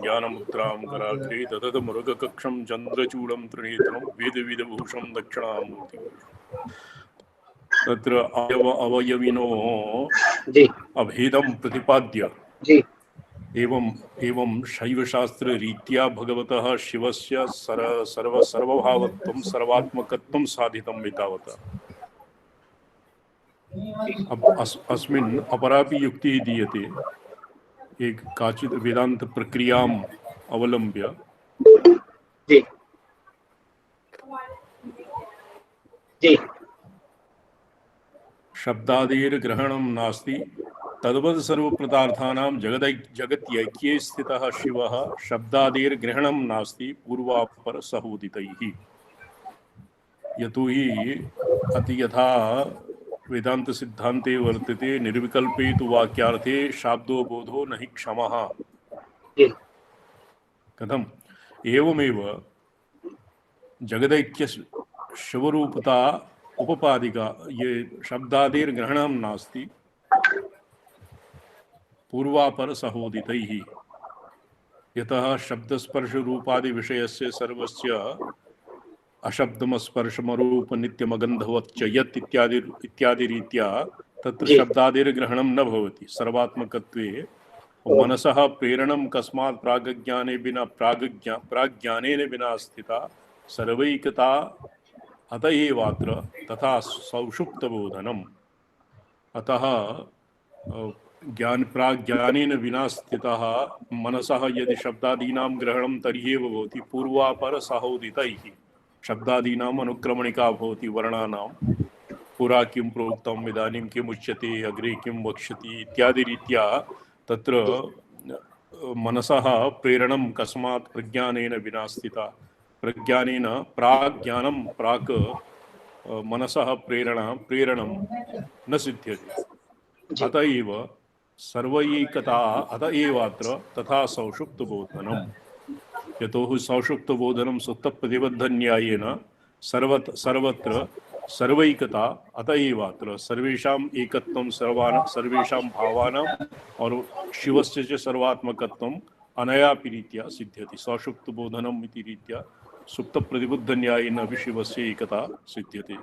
ज्ञानमुद्रां कराग्रे ददत मृगकक्षं चन्द्रचूडं त्रिनेत्रं वेदविदभूषं दक्षिणामूर्ति। तत्र अवयविनो अभेदं प्रतिपाद्य एवं शैवशास्त्र रीत्या भगवतः शिवस्य सर्वभावत्वं सर्वात्मकत्वं साधितं एतावता। अस्मिन् अपरापि युक्तिः दीयते। एक काचित् वेदांत प्रक्रियाम् अवलंब्य शब्दादिर्ग्रहणं नास्ति तद्वद् सर्वपदार्थानां जगत्यैक्ये स्थितः शिवः शब्दादिर्ग्रहणं नास्ति पूर्वापर सहोदितैः। यतो हि अति यथा वेदांत सिद्धांते वर्तते निर्विकल्पे तु वाक्यार्थे शाब्दो बोधो नहि क्षमः। कथम एवमेव जगदैक्य शिवरूपता उपपादिका ये शब्दादिर्ग्रहणं नास्ति पूर्वापर सहोदितैः। यतः शब्दस्पर्श रूपादि विषयस्य सर्वस्य अशब्दमस्पर्शमरूप नित्यमगन्धवच्च यत् इत्यादि रीत्या तत्र शब्दादिर्ग्रहणं न भवति। सर्वात्मकत्वे मनसः प्रेरणं कस्मात् प्रागज्ञाने बिना प्राज्ञानेन बिना स्थिता सर्वैकता अत एवात्र तथा सौषुप्तबोधनम्। अतः प्राज्ञानेन विना स्थितः मनसः यदि शब्दादीनां ग्रहणं तर्ह्येव भवति पूर्वापर सहोदितैः। शब्दादीनाम् अनुक्रमणिका भवति वर्णानां। पुरा किं प्रोक्तम् इदानीं किम् उच्यते अग्रे किं वक्ष्यति इत्यादि रीत्या तत्र मनसः प्रेरणं कस्मात् प्रज्ञानेन विना स्थिता। प्रज्ञानेन प्राज्ञानं प्राक् मनसः प्रेरणं न सिद्ध्यति। अत एव सर्वैकता अत एवात्र तथा सौषुप्तबोधनम्। यतो हि सौषुप्तबोधनं सुप्तप्रतिबद्धन्यायेन सर्वत्र सर्वैकता अत एवात्र सर्वेषाम् एकत्वं सर्वेषां भावानाम् और शिवस्य च सर्वात्मकत्वम् अनयापि रीत्या सिद्ध्यति। सौषुप्तबोधनम् इति रीत्या सुप्तप्रतिबद्धन्यायेन अपि शिवस्य एकता सिद्ध्यति।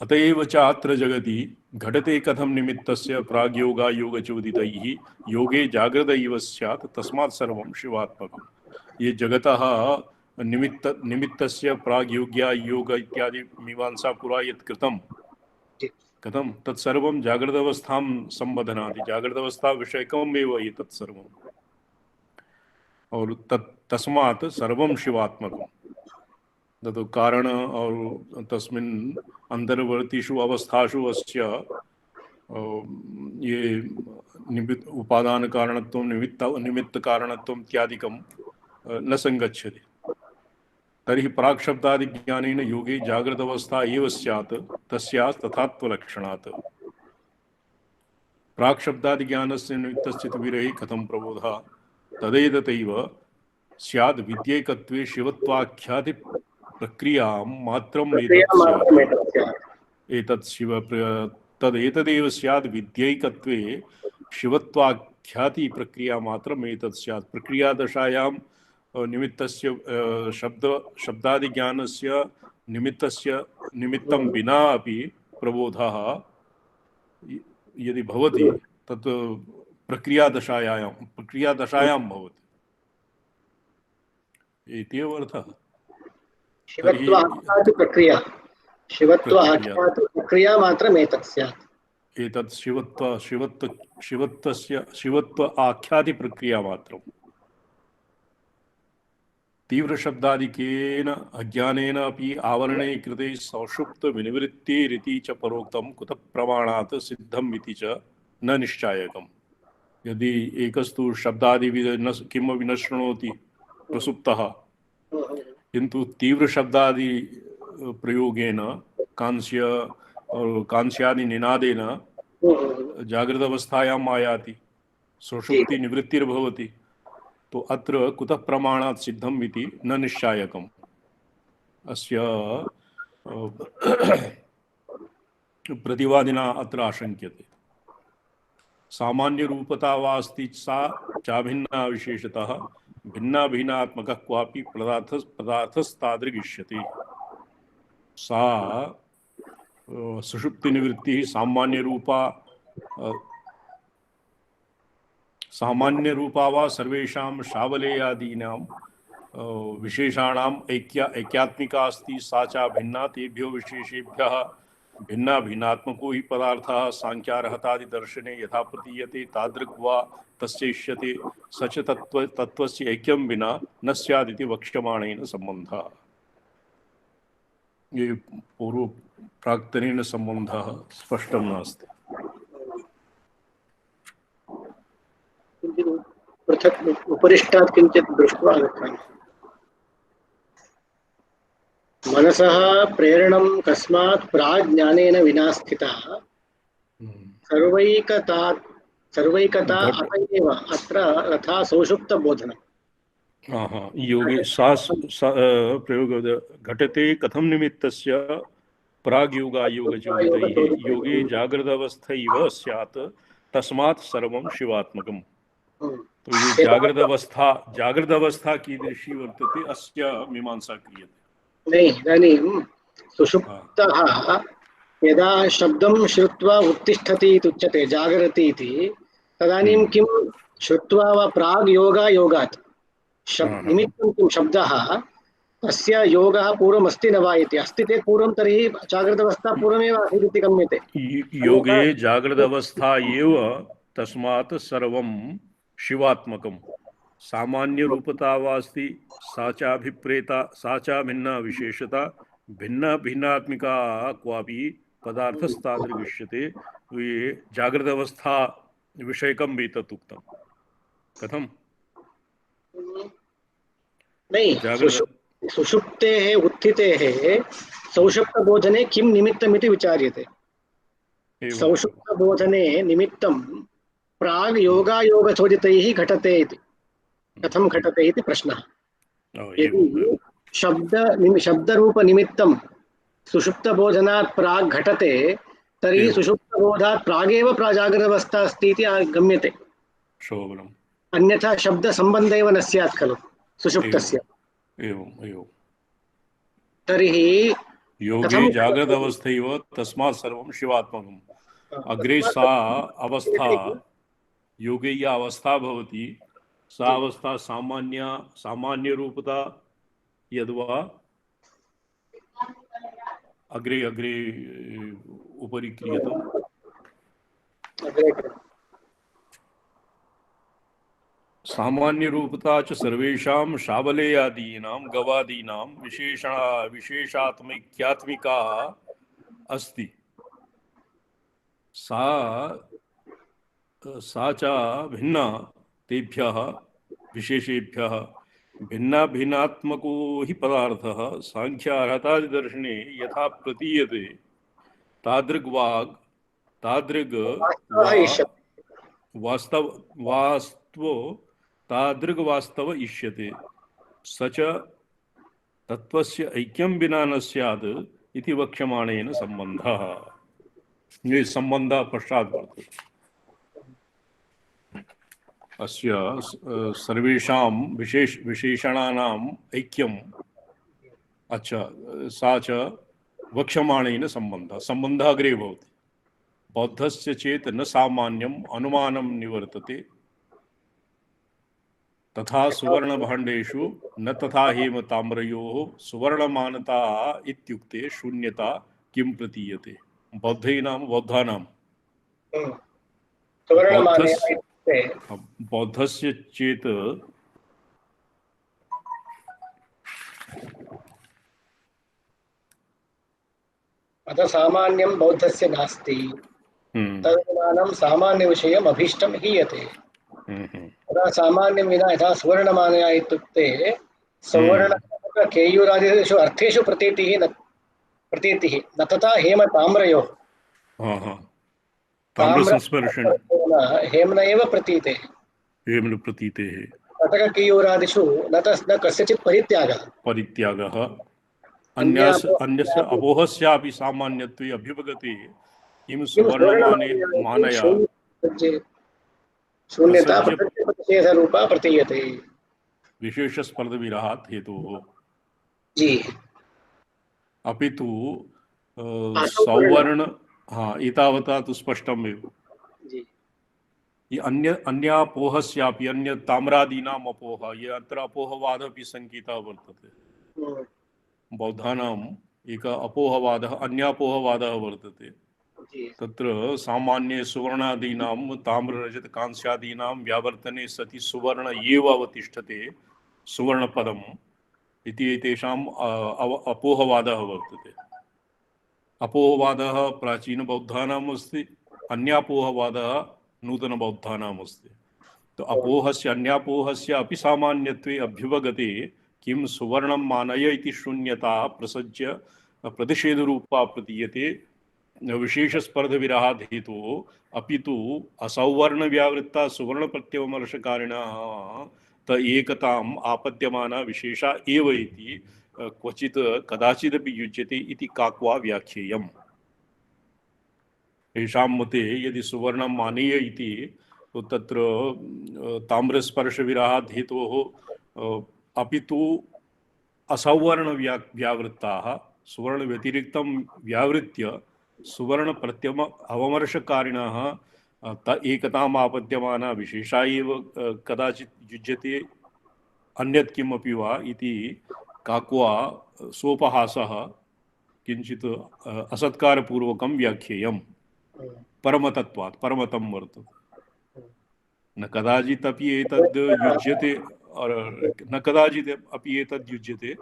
अतएव च अत्र जगति घटते कथम निमित्तस्य प्राग्योगायोगचोदितैः योगे जागृत इव स्यात् तस्मात् सर्वं शिवात्मकम्। ये जगतः निमित्तस्य प्राग्योग्या योग इत्यादि मीमांसा पुरा यत् कृतं कथं तत्सर्वं जागृतावस्थां संबध्नाति। जागृतावस्था विषयकम् एव एतत् सर्वम् और तस्मात् सर्वं शिवात्मकम्। तत् कारण और तस्मिन् अंतर्वर्तीषु अवस्थासु अस्य ये उपादान कारणत्वं निमित्त कारणत्वं इत्यादिकं न संगच्छति। तर्हि प्राक् शब्दादि ज्ञानेन योगे जागृत अवस्था एव स्यात् तस्याः तथात्वलक्षणात्। प्राक् शब्दादि ज्ञानस्य निमित्तस्य विरहे कथं प्रबोधः तदेततैव स्याद् विद्येकत्वे शिवत्वाख्याति प्रक्रिया मात्रम् एतत् शिव तदेतदेव स्याद् विद्यैकत्वे शिवत्वाख्याति प्रक्रिया मात्रम् एतत् स्यात्। प्रक्रियादशायां निमित्तस्य शब्दादि ज्ञानस्य निमित्तं विना अपि प्रबोधः यदि भवति तत् प्रक्रियादशायां भवति इत्येव अर्थः। प्रक्रिया मात्रम् एतत् स्यात्। एतत् शिवत्व आख्याति प्रक्रिया मात्रम्। तीव्र शब्दादिकेन अज्ञानेन अपि आवरणे कृते सौषुप्त विनिवृत्तिरिति च परोक्तं कुतः प्रमाणात् सिद्धम् इति च न निश्चायकम्। यदि एकस्तु शब्दादिविद किमपि न शृणोति प्रसुप्तः किंतु तीव्र शब्दादि प्रयोगेन कांस्यादि निनादेन जागृत अवस्थायाम् आयाति सुषुप्ति निवृत्तिर्भवति। तो अत्र कुतः प्रमाणात् सिद्धम् इति न निश्चायकम्। अस्य प्रतिवादिना अत्र आशंक्यते। सामान्य रूपता वा अस्ति सा चाभिन्ना विशेषतः भिन्ना भिन्नात्मकः क्वापि पदार्थस्तादृगिष्यते। सा सुषुप्ति निवृत्ति सामान्य रूपा वा सर्वेषां शावलेयादीनां विशेषाणाम् ऐक्यात्मिका अस्ति सा च भिन्ना तेभ्यो विशेषेभ्यः भिन्ना भिन्नात्मको हि पदार्थः सांख्यार्हतादिदर्शने यथा प्रतीयते तादृक् वा तस्यैष्यते स च तत्त्वस्य ऐक्यं विना न स्यादिति वक्ष्यमाणेन सम्बन्धः। ये पूर्व प्राक्तनेन सम्बन्धः स्पष्टं नास्ति। पृथक् उपरिष्टात् किञ्चित् दृष्ट्वा आगच्छामि। मनसः प्रेरणं कस्मात् प्राज्ञानेन विना स्थिता सर्वैकता अत एव अत्र तथा सौषुप्तबोधनम्। योगे प्रयोग घटते कथम निमित्तस्य प्राग्योगायोगचोदितैः योगे जागृतावस्थैव स्यात् तस्मात् सर्वं शिवात्मकम्। तो ये जागृत अवस्था कीदृशी वर्तते अस्य मीमांसा क्रियते। नहीं, इदानीं सुषुप्तः यदा शब्दं श्रुत्वा उत्तिष्ठति इति उच्यते जागरति इति, तदानीं किं श्रुत्वा वा प्राग् योगात् निमित्तं किं शब्दः तस्य योगः पूर्वमस्ति न वा इति। अस्ति चेत् पूर्वं तर्हि जागृतावस्था पूर्वमेव आसीत् इति गम्यते। योगे जागृतावस्था एव तस्मात् सर्वं शिवात्मकं। सामान्य रूपता वा अस्ति सा चाभिप्रेता सा च भिन्ना विशेषता भिन्ना भिन्नात्मिका क्वापि पदार्थस्तादृगिष्यते। ये जागृतावस्था विषयकं वेतत् उक्तं। कथं नहीं, सुषुप्तेः उत्थितेः सौषुप्तबोधने किं निमित्तमिति विचार्यते। सौषुप्तबोधने निमित्तं प्राग् योगायोगचोदितैः घटते इति। कथं घटते इति प्रश्नः। यदि शब्दरूपनिमित्तं सुषुप्तबोधनात् प्राग् घटते तर्हि सुषुप्तबोधात् प्रागेव जागृतावस्था अस्ति इति गम्यते। अन्यथा शब्दसम्बन्धः एव न स्यात् खलु सुषुप्तस्य। तर्हि योगे जागृतावस्थैव तस्मात् सर्वं शिवात्मकम्। अग्रे सा अवस्था योगे या अवस्था भवति सा अवस्था सामान्य रूपता यद्वा अग्रे उपरि क्रियतम्। सामान्य रूपता च सर्वेषां शावलेयादीनां गवादीनां विशेषात्मिका अस्ति सा च भिन्ना तेभ्यः विशेषेभ्यः भिन्ना भिन्नात्मको हि पदार्थः सांख्यार्हतादिदर्शने यथा प्रतीयते तादृग् वास्तव इष्यते स च तत्त्वस्य ऐक्यं विना न स्यात् इति वक्ष्यमाणेन सम्बन्धः। ये सम्बन्धः पश्चात् वर्तते। अस्य सर्वेषां विशेषणानाम् ऐक्यम् अच्छा सा च वक्ष्यमाणेन सम्बन्धः अग्रे भवति। बौद्धस्य चेत् न सामान्यम् अनुमानं निवर्तते तथा सुवर्णभाण्डेषु न तथा हेमताम्रयोः सुवर्णमानता इत्युक्ते शून्यता किं प्रतीयते। बौद्धानां बौद्धस्य चेत् अतः सामान्यं बौद्धस्य नास्ति। तदनुमानं सामान्यविषयम् अभीष्टं हीयते। तदा सामान्यं विना यथा सुवर्णमानया इत्युक्ते सवर्ण-केयूरादिषु अर्थेषु प्रतीतिः न तथा हेमताम्रयोः। हेम्न एव प्रतीतेः। कटककेयूरादिषु न कस्यचित् परित्यागः अन्यस्य अपोहस्यापि सामान्यत्वे अभ्युपगते किं सुवर्णमानया शून्यता प्रसज्य प्रतिषेधरूपा प्रतीयते। विशेषस्पर्धविरहात् हेतोः जी। अपि तु आसौ वर्ण। सौवर्ण, हाँ एतावता तु स्पष्टमेव। जी। ये अन्यापोहस्यापि अन्य ताम्रादीनाम् अपोह, ये अत्र अपोहवादः अपि शङ्कितः वर्तते। हम्म। बौद्धानाम् एकः अपोहवादः अन्यापोहवादः वर्तते। जी। तत्र सामान्ये सुवर्णादीनां ताम्ररजतकांस्यादीनां व्यावर्तने सति सुवर्ण एव अवतिष्ठते सुवर्णपदम् इति एतेषाम् अपोहवादः वर्तते। अपोहवादः प्राचीनबौद्धानाम् अस्ति, अन्यापोहवादः नूतनबौद्धानाम् अस्ति। तो अपोहस्य अन्यापोहस्य अपि सामान्यत्वे अभ्युपगते किं सुवर्णं मानय इति शून्यता प्रसज्य प्रतिषेधरूपा प्रतीयते विशेषस्पर्धविरहात् हेतोः अपि तु असौवर्णव्यावृत्ता सुवर्णप्रत्यवमर्शकारिणः त एकताम् आपद्यमाना विशेषा एव इति क्वचित् कदाचिदपि युज्यते इति काक्वा व्याख्येयम्। येषां मते यदि सुवर्णं मानीय इति तो तत्र ताम्रस्पर्शविरहात् हेतोः अपि तु असौवर्ण व्यावृत्ताः सुवर्णव्यतिरिक्तं व्यावृत्य सुवर्णप्रत्यम अवमर्शकारिणः त एकताम् आपद्यमाना विशेषा एव कदाचित् युज्यते अन्यत् किमपि वा इति काक्वा सोपहासः किञ्चित् असत्कारपूर्वकं व्याख्येयम्। परमतत्वात् परमतं वर्तते। न कदाचित् अपि एतद् युज्यते और न कदाचित् अपि एतद् युज्यते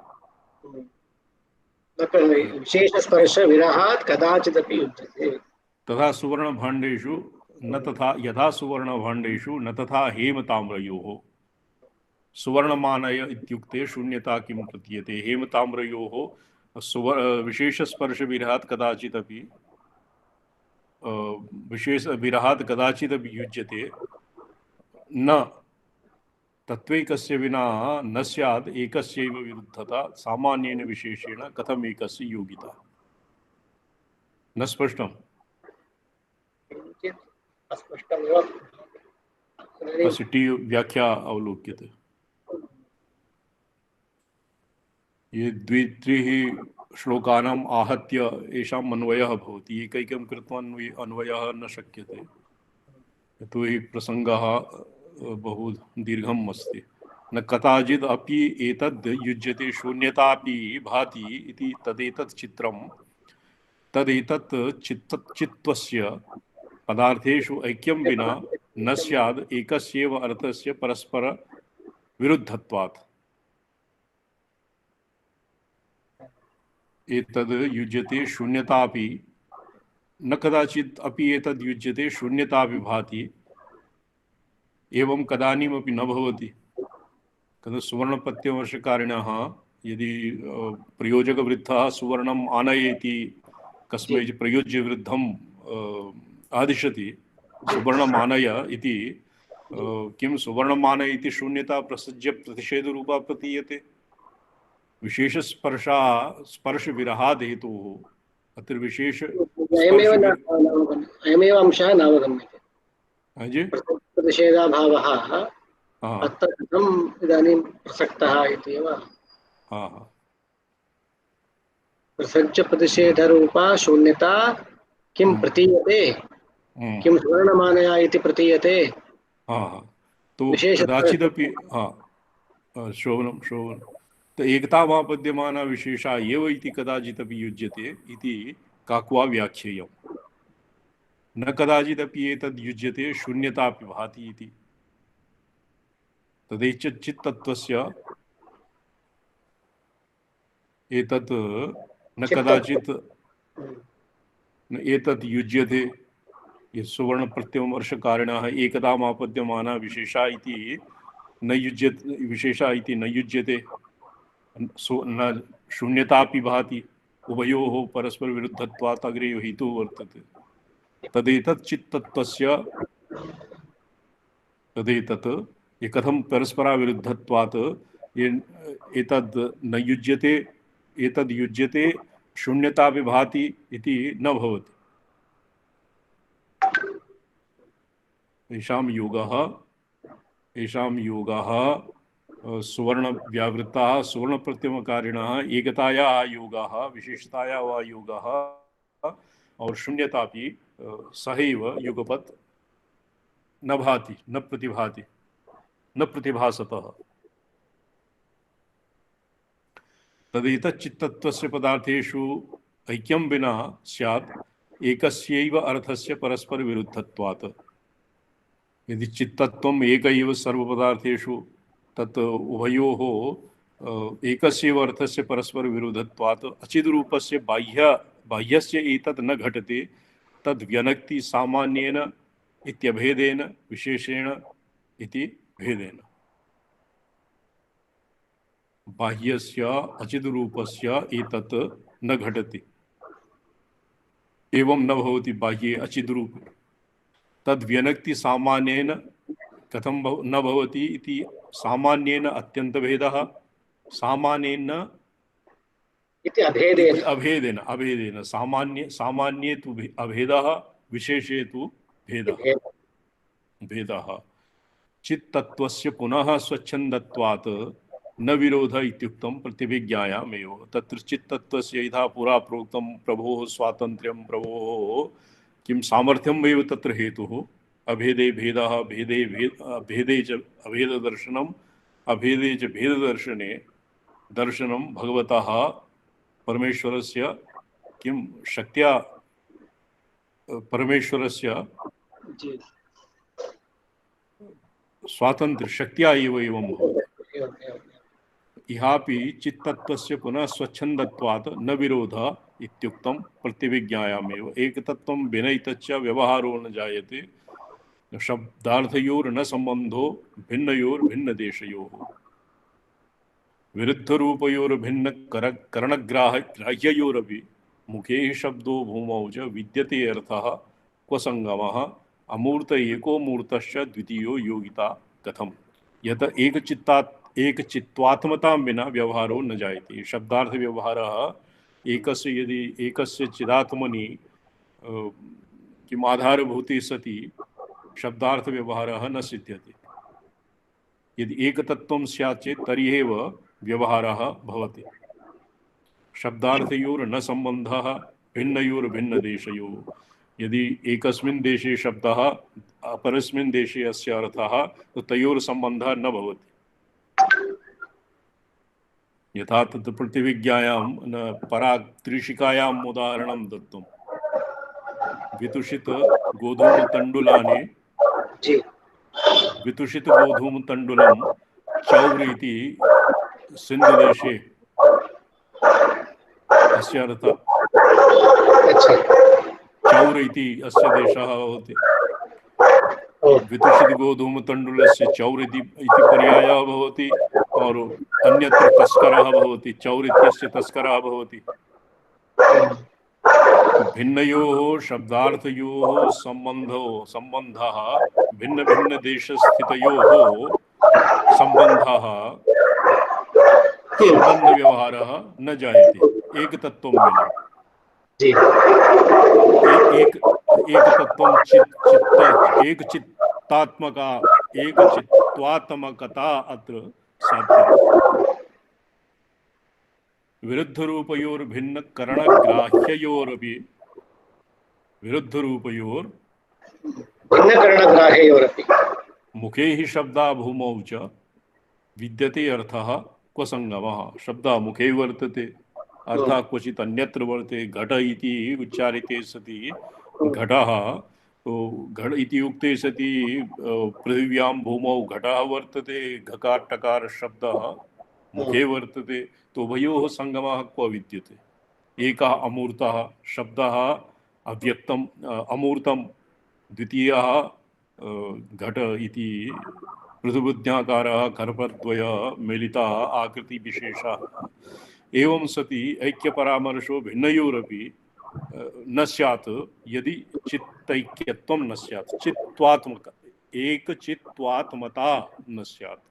विशेषस्पर्शविरहात् कदाचिदपि युज्यते। तथा सुवर्णभाण्डेषु न तथा यथा सुवर्णभाण्डेषु न तथा हेमताम्रयोः। सुवर्णमानय इत्युक्ते शून्यता किं प्रतीयते। हेमताम्रयोः विशेषस्पर्शविरहात् कदाचिदपि विशेषविरहात् कदाचिदपि युज्यते। न तत्त्वैकस्य विना न स्यात् एकस्यैव विरुद्धता सामान्येन विशेषेण कथम् एकस्य योगिता। न स्पष्टम्? अस्य व्याख्या अवलोक्यते। ये द्वित्रिः श्लोकानाम् आहत्य येषाम् अन्वयः भवति। एकैकं कृत्वा अन्वयः न शक्यते, यतोहि प्रसङ्गः बहु दीर्घम् अस्ति। न कदाचिद् अपि एतद् युज्यते शून्यतापि भाति इति तदेतत् चित्रं तदेतत् चित्तस्य पदार्थेषु ऐक्यं विना न स्याद् एकस्यैव अर्थस्य परस्पर विरुद्धत्वात्। एतद् युज्यते शून्यतापि न कदाचित् अपि एतद् युज्यते शून्यतापि भाति एवं कदानीमपि न भवति। कदा सुवर्णप्रत्यवर्षकारिणः यदि प्रयोजकवृद्धः सुवर्णम् आनयेति कस्मैचित् प्रयोज्यवृद्धम् आदिशति सुवर्णमानय इति किं सुवर्णमानय इति शून्यता प्रसज्य प्रतिषेधरूपा प्रतीयते। स्पर्शविरहाद् हेतोः अत्र विशेष अयमेव अंशः नावगम्यते। हाँ जी, प्रतिषेधाभावः हाँ अत्र कथम् इदानीं प्रसक्तः इति एव। हाँ हाँ प्रसज्य प्रतिषेधरूपा शून्यता किं प्रतीयते, किं सुवर्णमानया इति प्रतीयते। हाँ हाँ तो विशेष कदाचिदपि हाँ श्रवणं तो एकतामापद्यमाना विशेषा एव इति कदाचिदपि युज्यते इति काक्वा व्याख्येयम्। न कदाचिदपि एतद् युज्यते शून्यतापि भाति इति तदेतच्चित्तत्वस्य एतत् न कदाचित् एतत् युज्यते। ये सुवर्णप्रत्यवर्षकारिणः एकतामापद्यमाना विशेषा इति न युज्यते, विशेषा इति न युज्यते, न शून्यतापि भाति। उभयोः परस्पर विरुद्धत्वात् अग्रे हेतुः वर्तते। तदेतच्चित्तत्वस्य तदेतत् ये कथं परस्पराविरुद्धत्वात् ये एतद् न युज्यते, एतद् युज्यते शून्यतापि भाति इति न भवति। येषां योगः सुवर्ण व्यावृत्ताः सुवर्ण प्रत्यमकारिणः एकतायाः योगः विशेषताया वा योगः और शून्यतापि सहैव युगपत् न भाति न प्रतिभाति न प्रतिभासतः तदेतच्चित्तत्वस्य पदार्थेषु ऐक्यं विना स्यात् एकस्यैव अर्थस्य परस्पर विरुद्धत्वात्। यदि चित्तत्वम् एक एव सर्वपदार्थेषु तत् उभयोः एकस्यैव अर्थस्य परस्पर विरुद्धत्वात् अचिद्रूपस्य बाह्यस्य एतत् न घटते तद् व्यनक्ति सामान्येन इत्यभेदेन विशेषेण इति भेदेन। बाह्यस्य अचिद्रूपस्य एतत् न घटति एवं न भवति बाह्ये अचिद्रूपे तद् व्यनक्ति सामान्येन कथं न भवति इति सामान्येन अत्यन्तभेदः सामान्येन इति अभेदेन अभेदेन सामान्ये तु अभेदः विशेषे तु भेदः चित्तत्वस्य पुनः स्वच्छन्दत्वात् न विरोध इत्युक्तं प्रतिभिज्ञायामेव। तत्र चित्तत्वस्य यथा पुरा प्रोक्तं प्रभोः स्वातन्त्र्यं प्रभोः किं सामर्थ्यमेव तत्र हेतुः अभेदे भेदः भेदे च अभेददर्शनम् अभेदे च भेददर्शने दर्शनं भगवतः परमेश्वरस्य किं शक्त्या परमेश्वरस्य स्वातन्त्र्य शक्त्या एवं भवति। इहापि चित्तत्वस्य पुनः स्वच्छन्दत्वात् न विरोध इत्युक्तं प्रतिविज्ञायामेव। एकतत्वं विनयितच्च व्यवहारो न जायते शब्दार्थयोर्न संबंधो भिन्नयोर्भिन्नदेशयोः विरुद्धरूपयोर्भिन्न करणग्राह्ययोरपि मुखे शब्दो भूमौ च विद्यते अर्थः क्व संगमः अमूर्त एको मूर्तश्च द्वितीयो योगिता कथम। यत एकचित्वात्मतां विना व्यवहारो न जायते। शब्दार्थ व्यवहारः एकस्य यदि एकस्य चिदात्मनि किम् आधारभूते सति शब्दार्थ व्यवहारः न सिद्ध्यते। यदि एकतत्वं स्यात् चेत् तर्हि एव व्यवहारः भवति। शब्दार्थयोर्न सम्बन्धः भिन्नयोर्भिन्नदेशयोः। यदि एकस्मिन् देशे शब्दः अपरस्मिन् देशे अस्य अर्थः तो तयोर् सम्बन्धः न भवति। यथा तत्र प्रतिविज्ञायां परात्रिशिकायाम् उदाहरणं दत्तं। वितुषित गोधूमतण्डुलानि वितुषित गोधूमतण्डुलं चौर इति सिन्धुदेशे अस्य अर्थः चौर इति अस्य देशः भवति। वितुषित गोधूमतण्डुलस्य चौर इति पर्यायः भवति और अन्यत्र तस्करः भवति। चौर इत्यस्य तस्करः भवति। भिन्नयोः शब्दार्थयोः सम्बन्धः भिन्न भिन्न देशस्थितयोः सम्बन्धः सम्बन्ध व्यवहारः न जायते एकतत्वं विना। एकचित्तात्मकता अत्र साध्यते। विरुद्धरूपयोर्भिन्न करणग्राह्ययोरपि मुखे हि शब्दा भूमौ च विद्यते अर्थः क्व संगमः। शब्दः मुखे वर्तते अर्थः क्वचित् अन्यत्र वर्तते। घट इति उच्चारिते सति घटः घट इति उक्ते सति पृथिव्यां भूमौ घटः वर्तते। घकार टकार शब्दः मुखे वर्तते तो उभयोः संगमः क्व विद्यते। एकः अमूर्तः शब्दः अव्यक्तम् अमूर्तं द्वितीयः घट इति पृथुबुद्ध्याकारः कर्पद्वयः मिलितः आकृति विशेषः। एवं सति ऐक्यपरामर्शो भिन्नयोरपि न स्यात् यदि चित्तैक्यत्वं न स्यात् चित्त्वात्मक एकचित्त्वात्मता न स्यात्।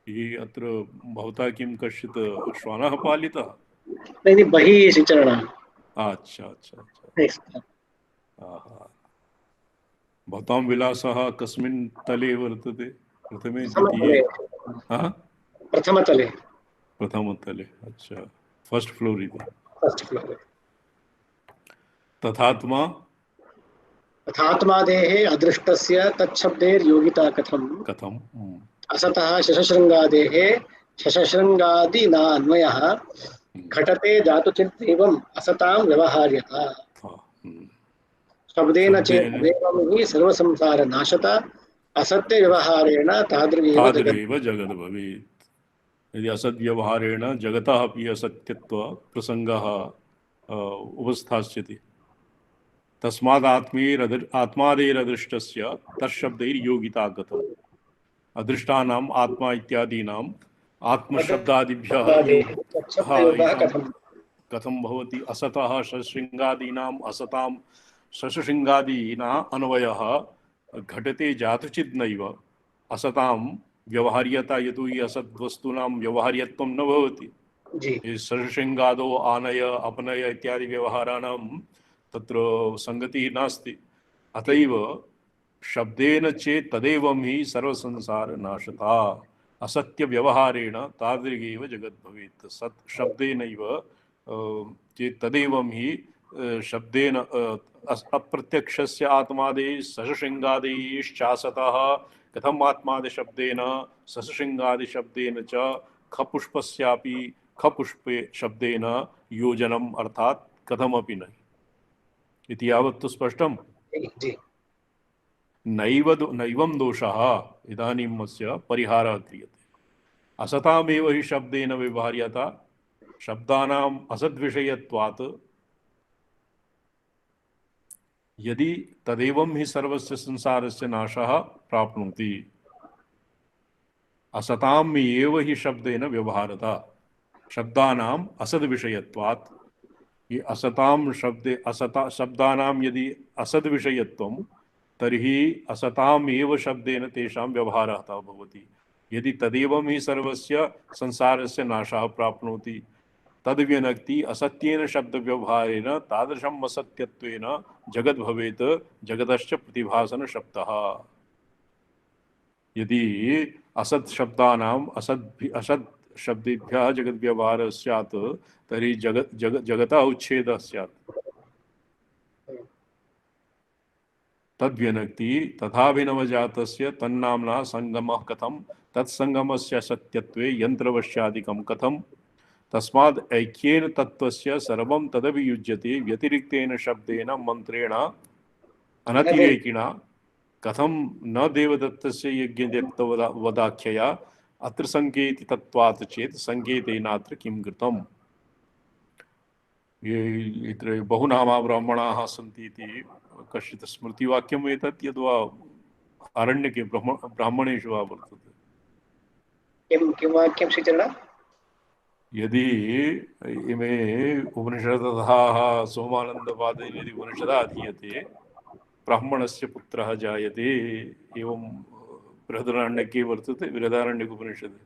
ये अत्र भवता किं कश्चित् श्वानः पालितः? नहीं बहिः सिंचरणः। अच्छा अच्छा अच्छा। भवतां विलासः कस्मिन् तले वर्तते? प्रथमे द्वितीये? प्रथमतले हाँ, प्रथमतले प्रथमतले। अच्छा, फर्स्ट फ्लोर इति। First floor. तथात्मा तथात्मादेः अदृष्टस्य तच्छब्दैर्योगिता कथम् कथम? असतः शशशृङ्गादेः शशशृङ्गादिना अन्वयः घटते जातु चेत् एवम् असतां व्यवहार्यता था, शब्देन चेत् शब्देन तदेवं हि सर्वसंसारनाशता असत्य व्यवहारेण तादृगेव जगत्। तादृगेव जगद् भवेत्। यदि असद्व्यवहारेण जगतः अपि असत्यत्व प्रसङ्गः उपस्थास्यति, तस्मात् आत्मादेरदृष्टस्य तत्शब्दैर्योगिता गतम्। अदृष्टानाम् आत्मा इत्यादीनाम् आत्मशब्दादिभ्यः शब्दादेः तच्छब्दयोगः योगः कथम्? कथं भवति? असतः शशृङ्गादीनाम् असतां शशृङ्गादीना अन्वयः घटते जातुचित् नैव असतां व्यवहार्यता, यतोहि असद्वस्तूनां व्यवहार्यत्वं न भवति। जी शशृङ्गादो आनय अपनय इत्यादि व्यवहाराणां तत्र संगतिः नास्ति। अतएव शब्देन चेत् तदेवं हि सर्वसंसारनाशता। असत्य व्यवहारेण तादृगेव जगत् भवेत्। सत् शब्देनैव चेत् तदेवं हि शब्देन अप्रत्यक्षस्य आत्मादेः सशृङ्गादेश्चासतः कथम् आत्मादिशब्देन सशृङ्गादिशब्देन च खपुष्पस्यापि खपुष्पे शब्देन योजनम् अर्थात् कथमपि न इति। यावत् तु स्पष्टम्। जी नैवं दोषः इदानीम् अस्य परिहारः क्रियते। असतामेव हि शब्देन व्यवहार्यता शब्दानाम् असद्विषयत्वात्। यदि तदेवं हि सर्वस्य संसारस्य नाशः प्राप्नोति। असताम् एव हि शब्देन व्यवहारता शब्दानाम् असद्विषयत्वात्। ये असतां शब्दे असता शब्दानां यदि असद्विषयत्वं, तर्हि असताम् एव शब्देन तेषां व्यवहारः भवति। यदि तदेवं हि सर्वस्य संसारस्य नाशः प्राप्नोति, तद्व्यनक्ति असत्येन शब्दव्यवहारेण तादृशम् असत्यत्वेन जगद् भवेत् जगदश्च प्रतिभासन शब्दः। यदि असत् शब्दानाम् असत् शब्देभ्यः जगद्व्यवहारः स्यात्, तर्हि जगतः उच्छेदः स्यात्। तद्व्यनक्ति तथाभिनवजातस्य तन्नाम्ना संगमः कथं तत्संगमस्य सत्यत्वे यन्त्रवश्यादिकं कथं? तस्माद् ऐक्येन तत्त्वस्य सर्वं तदभियुज्यते व्यतिरिक्तेन शब्देन मन्त्रेण अनतिरेकिणा कथं न देवदत्तस्य यज्ञदत्तवदाख्यया अत्र संकेति तत्त्वात् चेत् संकेतेनात्र किं कृतम्? ये बहुनामा ब्राह्मणाः सन्ति इति कश्चित् स्मृतिवाक्यम् एतत्, यद्वा आरण्यके ब्राह्मणेषु वा वर्तते। किं वाक्यं श्रीचरण? यदि इमे उपनिषदः सोमानन्दपादेन यदि उपनिषदः अधीयते, ब्राह्मणस्य पुत्रः जायते, एवं बृहदारण्यके वर्तते, बृहदारण्यकोपनिषदे,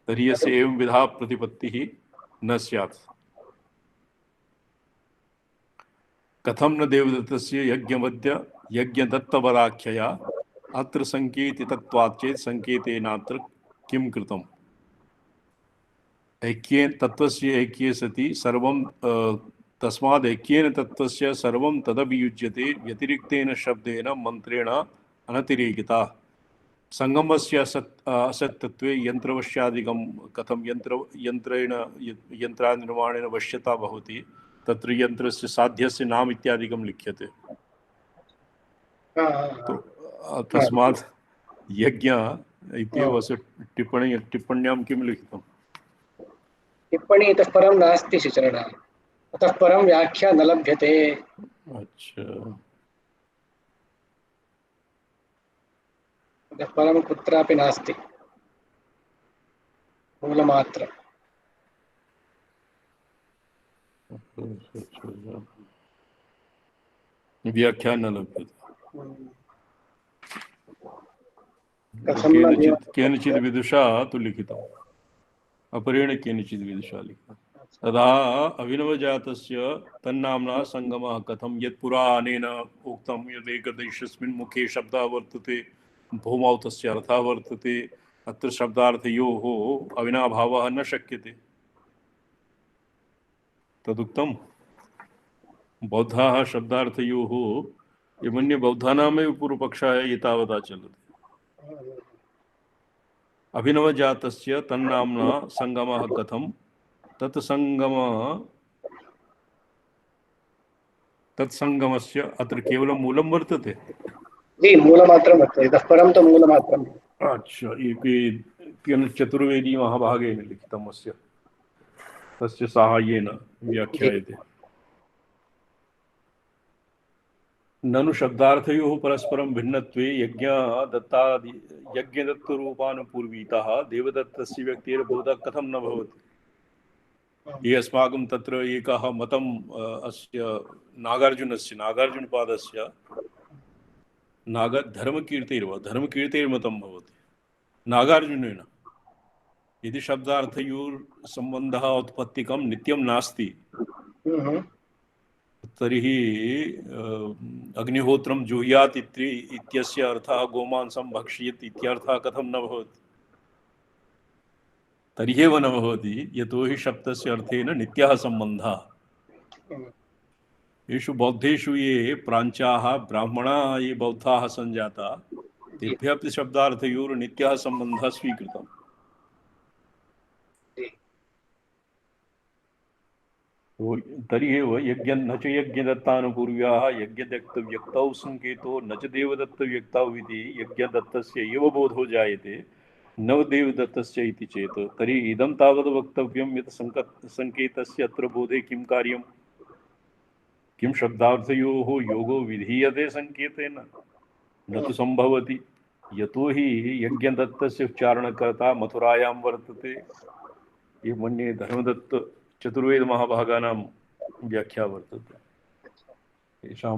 तर्हि यस्य एवं विधा प्रतिपत्तिः न स्यात्। कथं न देवदत्तस्य यज्ञमद्य यज्ञदत्तवदाख्यया अत्र संकेतितत्वात् चेत् संकेतेनात्र किं कृतम्? ऐक्येन तत्त्वस्य ऐक्ये सति सर्वं तस्माद् ऐक्येन तत्त्वस्य सर्वं तदभियुज्यते व्यतिरिक्तेन शब्देन मन्त्रेण अनतिरेकिता। संगमस्य असत्यत्वे यन्त्रवश्यादिकं कथं? यन्त्रेण यन्त्रानिर्माणेन वश्यता भवति, तत्र यन्त्रस्य साध्यस्य नाम इत्यादिकं लिख्यते। तो तस्मात् यज्ञ इत्येव अस्य टिप्पण्यां किं लिखितम्? टिप्पणी इतः परं नास्ति श्रीचरण। अतः परं व्याख्या न लभ्यते। अच्छा, इतः परं कुत्रापि नास्ति, मूलमात्र। व्याख्या न लभ्यते। कथं न केनचित् विदुषा तु लिखितम्, अपरेण केनचित् विदुषा लिखितम्। तदा अभिनवजातस्य तन्नाम्ना संगमः कथं यत्पुरा अनेन उक्तं यदेकदेशस्मिन् मुखे शब्दः वर्तते भूमौ तस्य अर्थः वर्तते अत्र शब्दार्थयोः अविनाभावः न शक्यते तदुक्तं बौद्धाः शब्दार्थयोः ये मन्ये बौद्धानामेव पूर्वपक्षाय एतावता चलति अभिनवजातस्य तन्नाम्ना संगमः कथं तत्संगमस्य अत्र केवलं मूलं वर्तते। जी मूलमात्रं वर्तते, इतः परं तु मूलमात्रम्। अच्छा केन चतुर्वेदी महाभागेन लिखितम् अस्य तस्य साहाय्येन व्याख्यायते। ननु शब्दार्थयोः परस्परं भिन्नत्वे यज्ञदत्तरूपानुपूर्वीतः देवदत्तस्य व्यक्तेर्बोधः कथं न भवति। ये अस्माकं तत्र एकः मतम् अस्य नागार्जुनपादस्य धर्मकीर्तेर्मतं भवति नागार्जुनेन यदि शब्दार्थयोर्सम्बन्धः औत्पत्तिकं नित्यं नास्ति तर्हि अग्निहोत्रं जुह्यात् इत्यस्य अर्थः गोमांसं भक्षयेत् इत्यर्थः कथं न भवति। तर्ह्येव न भवति यतोहि शब्दस्य अर्थेन नित्यः सम्बन्धः। येषु बौद्धेषु ये प्राञ्चाः ब्राह्मणाः ये बौद्धाः सञ्जाता तेभ्यः अपि शब्दार्थयोर्नित्यः सम्बन्धः स्वीकृतः। तर्हि एव न च यज्ञदत्तानुपूर्व्याः यज्ञदत्तव्यक्तौ संकेतो न च देवदत्तव्यक्तौ इति यज्ञदत्तस्य एव बोधो जायते न देवदत्तस्य इति चेत् तर्हि इदं तावद् वक्तव्यं यत् संकेतस्य अत्र बोधे किं कार्यं किं शब्दार्थयोः योगो विधीयते संकेतेन न तु संभवति यतोहि यज्ञदत्तस्य उच्चारणकर्ता मथुरायां वर्तते। ये मन्ये धर्मदत्त चतुर्वेद महाभागानां व्याख्या वर्तते। येषां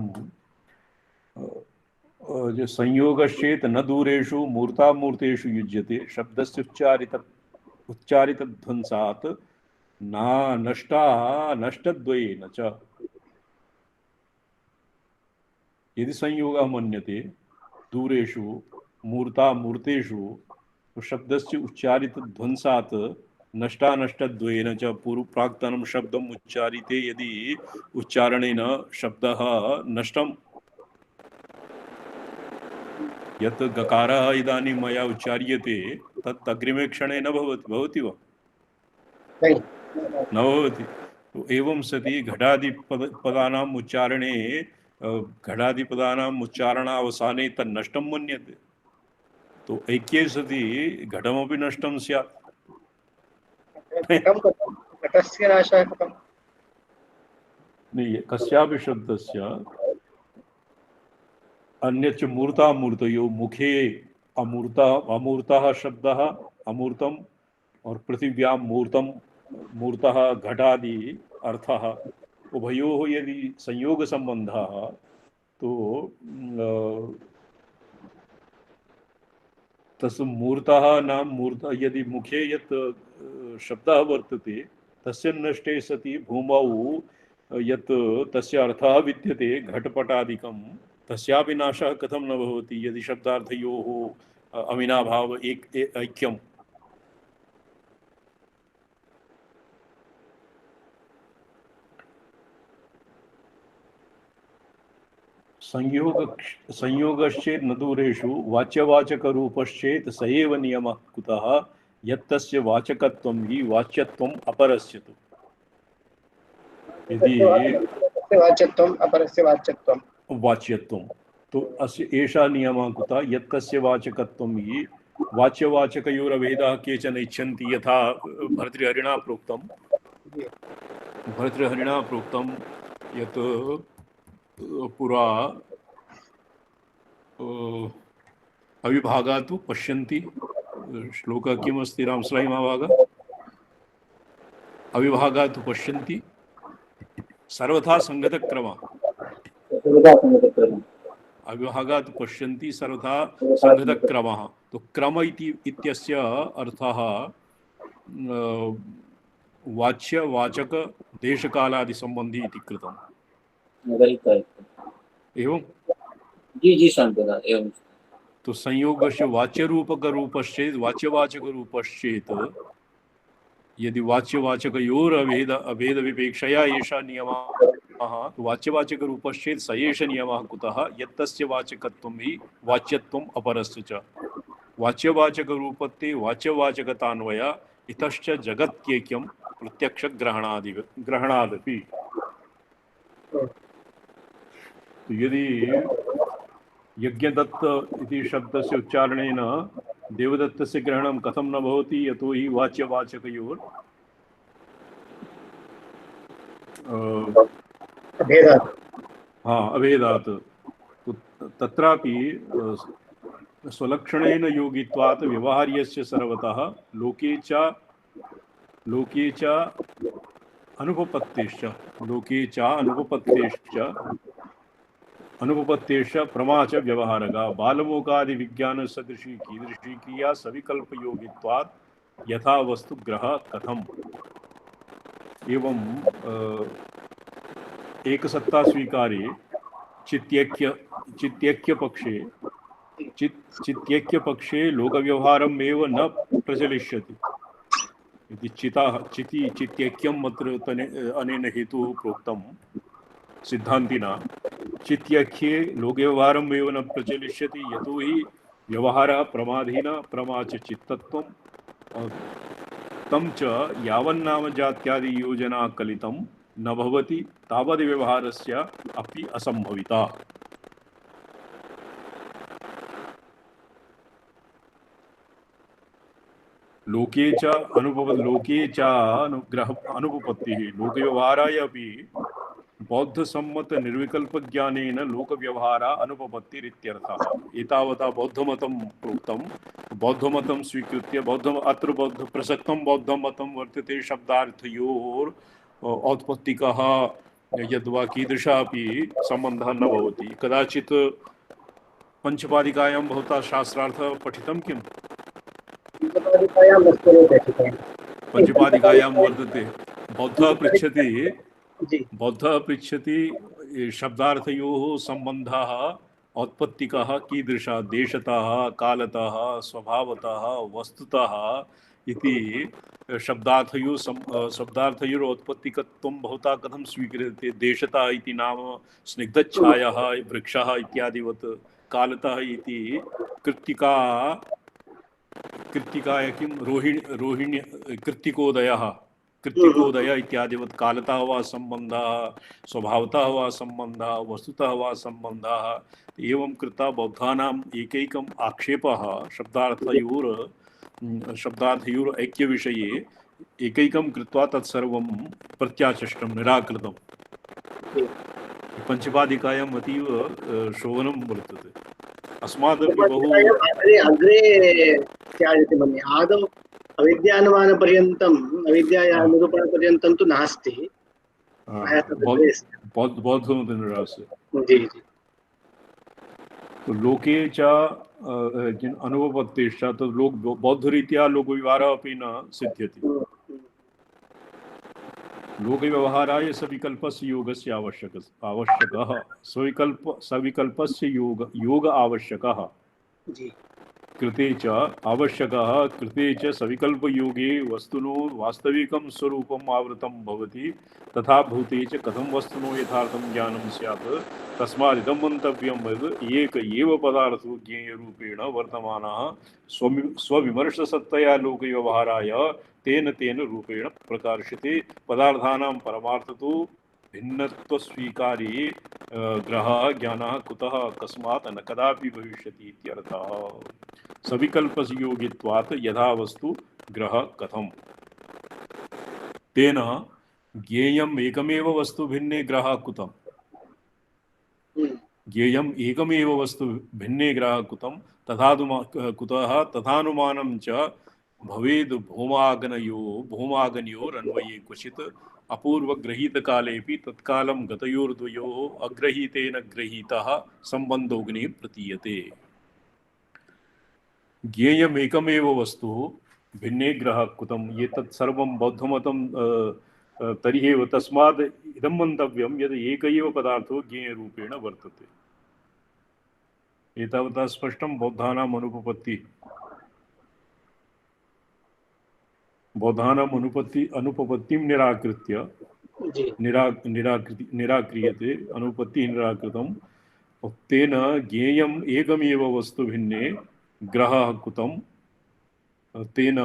संयोगश्चेत् न दूरेषु मूर्तामूर्तेषु युज्यते शब्दस्य उच्चारितध्वंसात् नष्टद्वयेन च। यदि संयोगः मन्यते दूरेषु मूर्तामूर्तेषु शब्दस्य उच्चारितध्वंसात् नष्टानष्टद्वयेन च प्राक्तनं शब्दम् उच्चारिते यदि उच्चारणेन शब्दः नष्टं यत् गकारः इदानीं मया उच्चार्यते तत् अग्रिमे क्षणे न भवति वा न भवति। तो एवं सति घटादिपदानाम् उच्चारणे घटादिपदानाम् उच्चारणावसाने तन्नष्टं मन्यते। तो ऐक्ये सति घटमपि नष्टं स्यात्। कस्यापि शब्दस्य अन्यच्च मूर्तामूर्तयो मुखे अमूर्तः शब्दः अमूर्तम और पृथिव्यां मूर्तः घटादि अर्थः उभयोः यदि संयोग संबंधः तो तस्य मूर्तः नाम मूर्त यदि मुखे यत् शब्दः वर्तते तस्य नष्टे सति भूमौ यत् तस्य अर्थः विद्यते घटपटादिकं तस्यापि नाशः कथं न भवति यदि शब्दार्थयोः अविनाभाव ऐक्यम्। संयोगश्चेत् न दूरेषु वाच्यवाचकरूपश्चेत् स एव नियमः कुतः यत्तस्य वाचकत्वं हि वाच्यत्वम् अपरस्य तु। यदि वाच्यत्वम् अपरस्य वाच्यत्वं तो अस्य एषः नियमः कुतः यत्तस्य वाचकत्वं हि वाच्यवाचकयोरभेदः केचन इच्छन्ति यथा भर्तृहरिणा प्रोक्तं यत् पुरा अविभागा तु पश्यन्ति श्लोकः किमस्ति रामसलायि महाभाग अविभागा तु पश्यन्ति सर्वथा संगतक्रमः अविभागा तु पश्यन्ति सर्वथा संगतक्रमः। तो क्रम इत्यस्य अर्थः वाच्य वाचक देश कालादि संबंधी इति कृतम्। Right right. एवं जी जी शांतदा एवं। तो संयोगस्य वाच्य रूपक रूपश्चेत् वाच्यवाचक रूपश्चेत् यदि वाच्यवाचकयोर अभेद अभेद विपेक्षया एषा नियमः तो वाच्यवाचक रूपश्चेत् स एष नियमः कुतः यत्तस्य वाचकत्वं हि वाच्यत्वम् अपरस्य च वाच्यवाचक रूपत्ते वाच्यवाचकतान्वय इतश्च जगत्यैक्यं प्रत्यक्ष ग्रहणादपि। तो यदि यज्ञदत्त इति शब्दस्य उच्चारणेन देवदत्तस्य ग्रहणं कथं न भवति यतो हि वाच्यवाचकयोर् अभेदात्। तो तत्रापि स्वलक्षणेन योगित्वात् व्यवहार्यस्य सर्वतः लोके च अनुपपत्तिश्च अनुपपत्तिश्च प्रमा च व्यवहारगा बालमोकादि विज्ञान सदृशी कीदृशी क्रिया सविकल्प योगित्वात् यथा वस्तु ग्रह कथम। एवं एक सत्ता स्वीकारे चित्यैक्य पक्षे लोक व्यवहारम एव न प्रचलिष्यति इति चित्यैक्यम् अत्र अनेन हेतुः प्रोक्तं सिद्धान्तिना। चित्यैक्ये लोक व्यवहारम एव न प्रचलिष्यति यतो हि व्यवहारः प्रमाधीन प्रमा च चित्तत्वं तं च यावन्नाम जात्यादि योजना कलितं न भवति तावद् व्यवहारस्य अपि असंभविता। लोके च अनुपपत्तिः लोकव्यवहाराय अपि बौद्धसम्मत निर्विकल्प ज्ञानेन लोकव्यवहारा अनुपपत्तिरित्यर्थः। एतावता बौद्धमतं प्रोक्तं। बौद्धमतं स्वीकृत्य अत्र बौद्ध प्रसक्तं बौद्धमतं वर्तते शब्दार्थयोः औत्पत्तिकः यद्वा कीदृशः अपि सम्बन्धः न भवति। कदाचित् पंचपादिकायां भवता शास्त्रार्थः पठितं किम्? पंचपादिकायां वर्तते बौद्धः पृच्छति शब्दार्थयोः सम्बन्धः औत्पत्तिकः कीदृशः देशतः कालतः स्वभावतः वस्तुतः इति शब्दार्थयोरुत्पत्तिकत्वं भवता कथं स्वीक्रियते। देशतः इति नाम स्निग्धच्छायः वृक्षः इत्यादिवत् कालतः इति कृत्तिकाय किं रोहिणी कृत्तिकोदय इत्यादिवत् कालतः वा सम्बन्धः स्वभावतः वा सम्बन्धः वस्तुतः वा सम्बन्धः। एवं कृत्वा बौद्धानाम् एकैकम् आक्षेपः शब्दार्थयोर् ऐक्यविषये एकैकं कृत्वा तत्सर्वं प्रत्याचष्टं निराकृतम्। पंचपादिकायाम् अतीव शोभनं वर्तते। अस्मादपि बहु अग्रे त्याजति मन्ये। आदौ अविद्यानुमानपर्यन्तम् अविद्यायाः निरूपणपर्यन्तं तु नास्ति। बौद्धमतनिरास्य जी जी। तो लोके च अनुपपत्तिश्च तो बौद्धरीत्या लोकव्यवहारः अपि न सिद्ध्यति। लोकव्यवहाराय सविकल्पस्य योगस्य आवश्यकः सविकल्पस्य योग आवश्यकः कृते च आवश्यकः कृते च सविकल्पयोगे वस्तुनो वास्तविकं स्वरूपम् आवृतं भवति तथा भूते च कथं वस्तुनो यथार्थं ज्ञानं स्यात्। तस्मादिदं मन्तव्यं यद् एक एव पदार्थो ज्ञेयरूपेण वर्तमानः स्वविमर्शसत्तया लोकव्यवहाराय तेन रूपेण प्रकाश्यते। पदार्थानां परमार्थतो भिन्नत्वस्वीकारे ग्रहः ज्ञानः कुतः कस्मात् न कदापि भविष्यति इत्यर्थः। सविकल्पस्य योगित्वात् यथा वस्तु ग्रह कथम तेन ज्ञेयम् एकमेव वस्तु भिन्ने ग्रह कुतम् ज्ञेयम् एकमेव वस्तु भिन्ने ग्रह कुतम् कुतः तथानुमानं च भवेद् भूमागनयोरन्वये क्वचित् अपूर्वगृहीतकालेऽपि तत्कालं गतयोर्द्वयोः अग्रहीतेन गृहीतः सम्बन्धोऽग्निः प्रतीयते। ज्ञेयमेकमेव वस्तु भिन्ने ग्रह कुतम ये तत्सर्वं बौद्धमतं तर्हि एव तस्माद् इदं मन्तव्यं यद् एक एव पदार्थो ज्ञेयरूपेण वर्तते। एतावता स्पष्टं बौद्धानाम् अनुपपत्तिं निराकृत्य जी निराक्रियते अनुपत्तिः निराकृतं तेन ज्ञेयम् एकमेव वस्तु भिन्ने ग्रहः कुतं तेन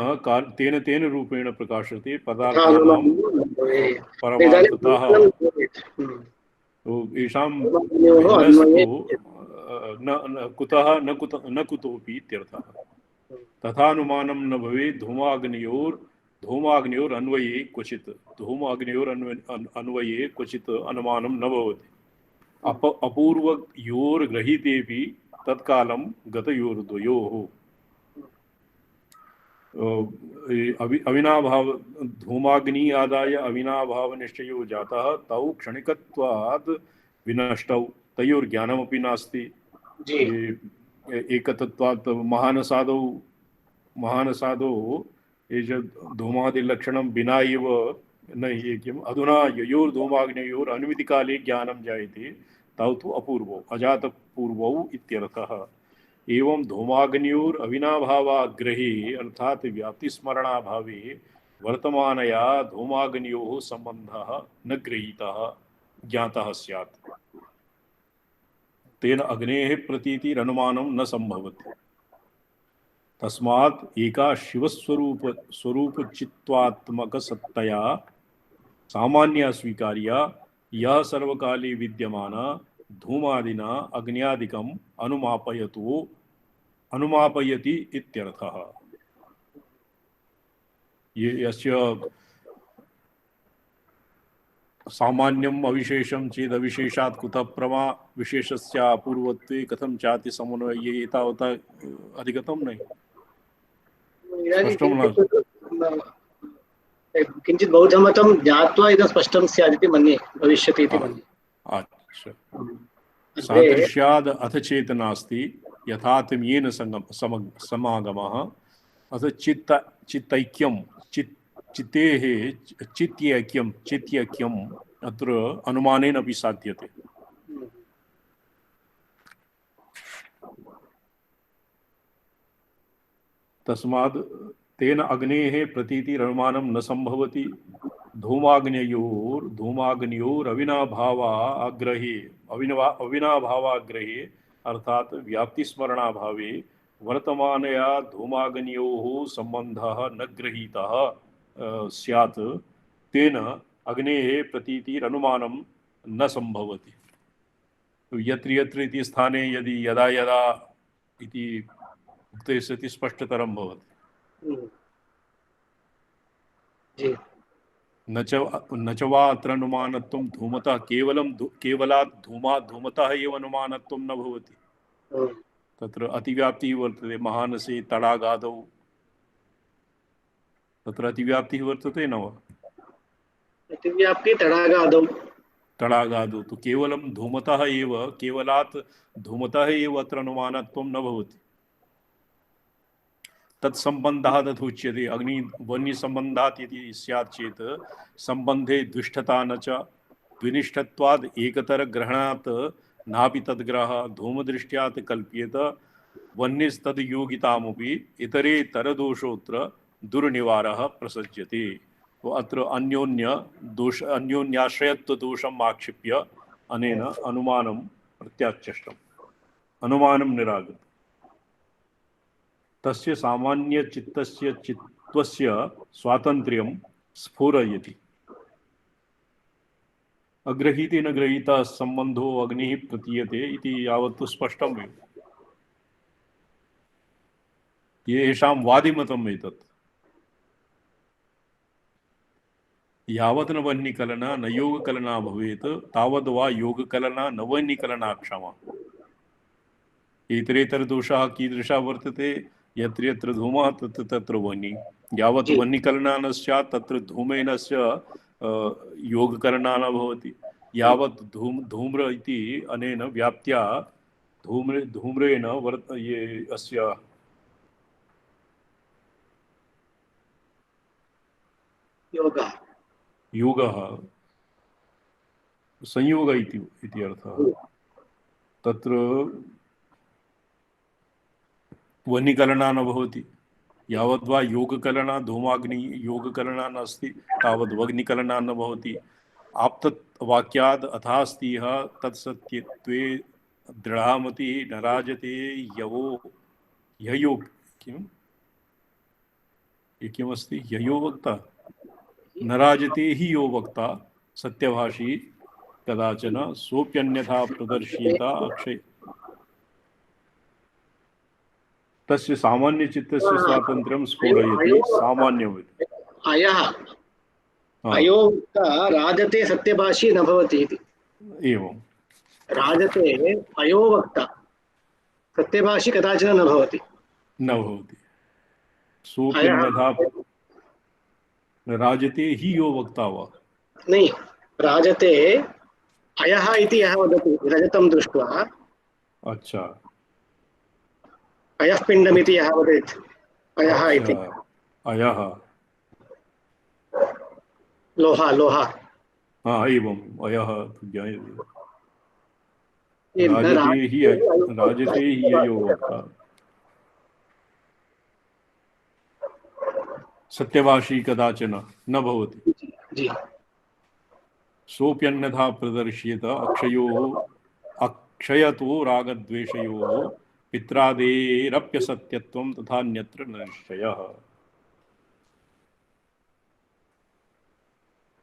तेन रूपेण प्रकाशते पदार्थानां परमार्थतः। तो येषां भिन्नस्तु न कुतोपि इत्यर्थः। तथानुमानं न भवेत् धूमाग्नयोरन्वये क्वचित् अन्वये क्वचित् अनुमानं न भवति। अपूर्वयोर्गृहीतेऽपि तत्कालं गतयोर्द्वयोः अविनाभाव धूमाग्नि आदाय अविनाभाव निश्चयो जातः तौ क्षणिकत्वाद् विनष्टौ तयोर्ज्ञानमपि नास्ति। एकतत्वात् महानसादौ ये धूमादिलक्षणं विना एव न हि किम् अधुना ययोर्धूमाग्नयोर् अनुमितिकाले ज्ञानं जायते तौ तु अपूर्वौ अजातपूर्वौ इत्यर्थः। एवं धूमाग्नियोर अविनाभावाग्रहे अर्थात व्याप्तिस्मरणाभावे वर्तमानया धूमाग्नियोः सम्बन्धः न गृहीतः ज्ञातः स्यात्। तेन अग्नेः प्रतीतिरनुमानं न संभवति। तस्मात् एका शिवस्वरूपचित्वात्मकसत्तया सामान्या स्वीकार्या यः सर्वकाले विद्यमाना धूमादिना अग्न्यादिकम् अनुमापयति इत्यर्थः। ये यस्य सामान्यम् अविशेषं चेद अविशेषात् कुतः प्रमा विशेषस्य अपूर्वत्वे कथं चाति समन्वये एतावता अधिगतं नहीं। स्पष्टं न किञ्चित् बौद्धमतं ज्ञात्वा इदं स्पष्टं स्यादिति मन्ये भविष्यति इति मन्ये। अच्छा सादृश्याद् अथ चेतनास्ति यथात्म्येन समागमः अथ चित्तैक्यं चित्तेः चित्यैक्यम् अत्र अनुमानेन अपि साध्यते। तस्माद् तेन अग्नेः प्रतीतिरनुमानं न संभवति। धूमाग्नयोरविनाभावाग्रहे अर्थात व्याप्तिस्मरणाभावे वर्तमानया धूमाग्नयोः सम्बन्धः न गृहीतः स्यात्। तेन अग्नेः प्रतीतिरनुमानं न संभवति। तो यत्र यत्र इति स्थाने यदि यदा यदा इति उक्ते सति स्पष्टतरं भवति। न च वा अत्र अनुमानत्वं धूमतः केवलात् धूमतः एव अनुमानत्वं न भवति। तत्र अतिव्याप्तिः वर्तते। महानसे तडागादौ तत्र अतिव्याप्तिः वर्तते न वा? अतिव्याप्ति तडागादौ तो केवलं धूमतः एव केवलात् धूमतः एव अत्र अनुमानत्वं न भवति। तत्सम्बन्धः तथोच्यते। अग्निवह्निसम्बन्धात् यदि स्यात् चेत् सम्बन्धे दुष्टता न च द्विनिष्ठत्वाद् एकतरग्रहणात् नापि तद्ग्रहः धूमदृष्ट्यात् कल्प्येत वह्निस्तद्योगितामपि इतरेतरदोषोऽत्र दुर्निवारः प्रसज्यते। तो अत्र अन्योन्याश्रयत्वदोषम् आक्षिप्य अनेन अनुमानं प्रत्याचष्टम्। अनुमानं निरागतम्। तस्य सामान्यचित्तस्य चित्तस्य स्वातन्त्र्यं स्फुरयति। अग्रहीते न गृहीतः सम्बन्धो अग्निः प्रतीयते इति यावत् स्पष्टमेव। येषां वादिमतम् एतत्। यावत् न वह्निकलना न योगकलना भवेत् तावद् वा योगकलना न वह्निकलना क्षमा। इतरेतरदोषाः कीदृशः वर्तते? यत्र यत्र धूमः तत्र तत्र वह्नि। यावत् वह्निकलना न स्यात् तत्र धूमेनस्य योगकलना न भवति। यावत् धूम्र इति अनेन व्याप्त्या धूम्रेण ये अस्य योगः योगः संयोग इति अर्थः। तत्र वह्निकलना न भवति। यावद्वा योगकलना धूमाग्नि योगकलना नास्ति तावद् वह्निकलना न भवति। आप्तत् वाक्याद् अथास्ति तत्सत्यत्वे दृढामतिः न राजते यवो ययो किम् ये किमस्ति ययो वक्ता न राजते हि यो वक्ता सत्यभाषी कदाचन सोऽप्यन्यथा प्रदर्श्येत अक्षय तस्य सामान्यचित्तस्य स्वातन्त्र्यं स्फुरयति सामान्यवत् अयः अयो वक्ता राजते सत्यभाषी न भवति इति। एवं राजते अयो वक्ता सत्यभाषी कदाचन न भवति सोऽप्यन्यथा राजते हि यो वक्ता वा नहीं राजते अयः इति यः वदति रजतं दृष्ट्वा अच्छा अयः पिण्डमिति यः वदेत् अयः इति अयः लोहा लोहा एवम् अयः ज्ञायते ये राजते हि अयो वक्ता सत्यभाषी कदाचन न भवति जी सोऽप्यन्यथा प्रदर्श्येत अक्षयतो रागद्वेषयोः पित्रादेरप्यसत्यत्वं तथान्यत्र न निश्चयः।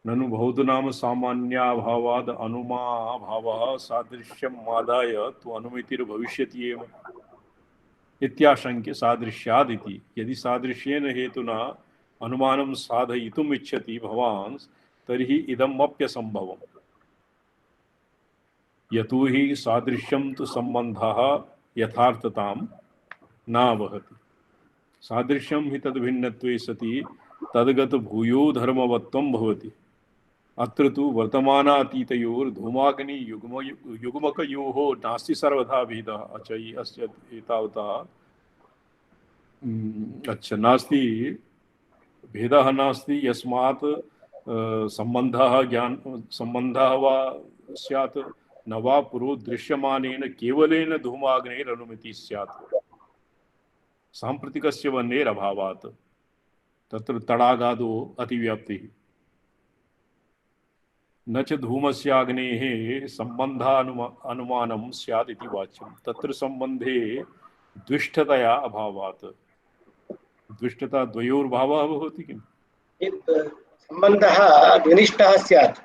ननु बहुधनाम सामान्याभावाद् अनुमाभावः सादृश्यम् आदाय तु अनुमितिर्भविष्यति एव इत्याशङ्क्य सादृश्यादिति। यदि सादृश्येन हेतुना अनुमानं साधयितुम् इच्छति भवान् तर्हि इदमप्यसम्भवम् यतो हि सादृश्यं तु सम्बन्धः यथार्थतां नावहति। सादृश्यं हि तद्भिन्नत्वे सति तद्गत भूयो धर्मवत्वं भवति। अत्र तु वर्तमानातीतयोर्धूमाग्नि युग्मकयोः नास्ति सर्वथा भेदः। अस्य एतावता अच्छा नास्ति भेदः नास्ति यस्मात् संबंधः वा स्यात् न वा पुरो दृश्यमानेन केवलेन धूमाग्नेरनुमिति स्यात् सांप्रतिकस्य वह्नेरभावात्। तत्र तडागादो अतिव्याप्तिः न च धूमस्याग्नेः सम्बन्धानुमानं स्यात् इति वाच्यं। तत्र सम्बन्धे द्विष्ठतया अभावात् द्विष्ठता द्वयोर्भावः भवति किम् सम्बन्धः द्विनिष्ठः स्यात्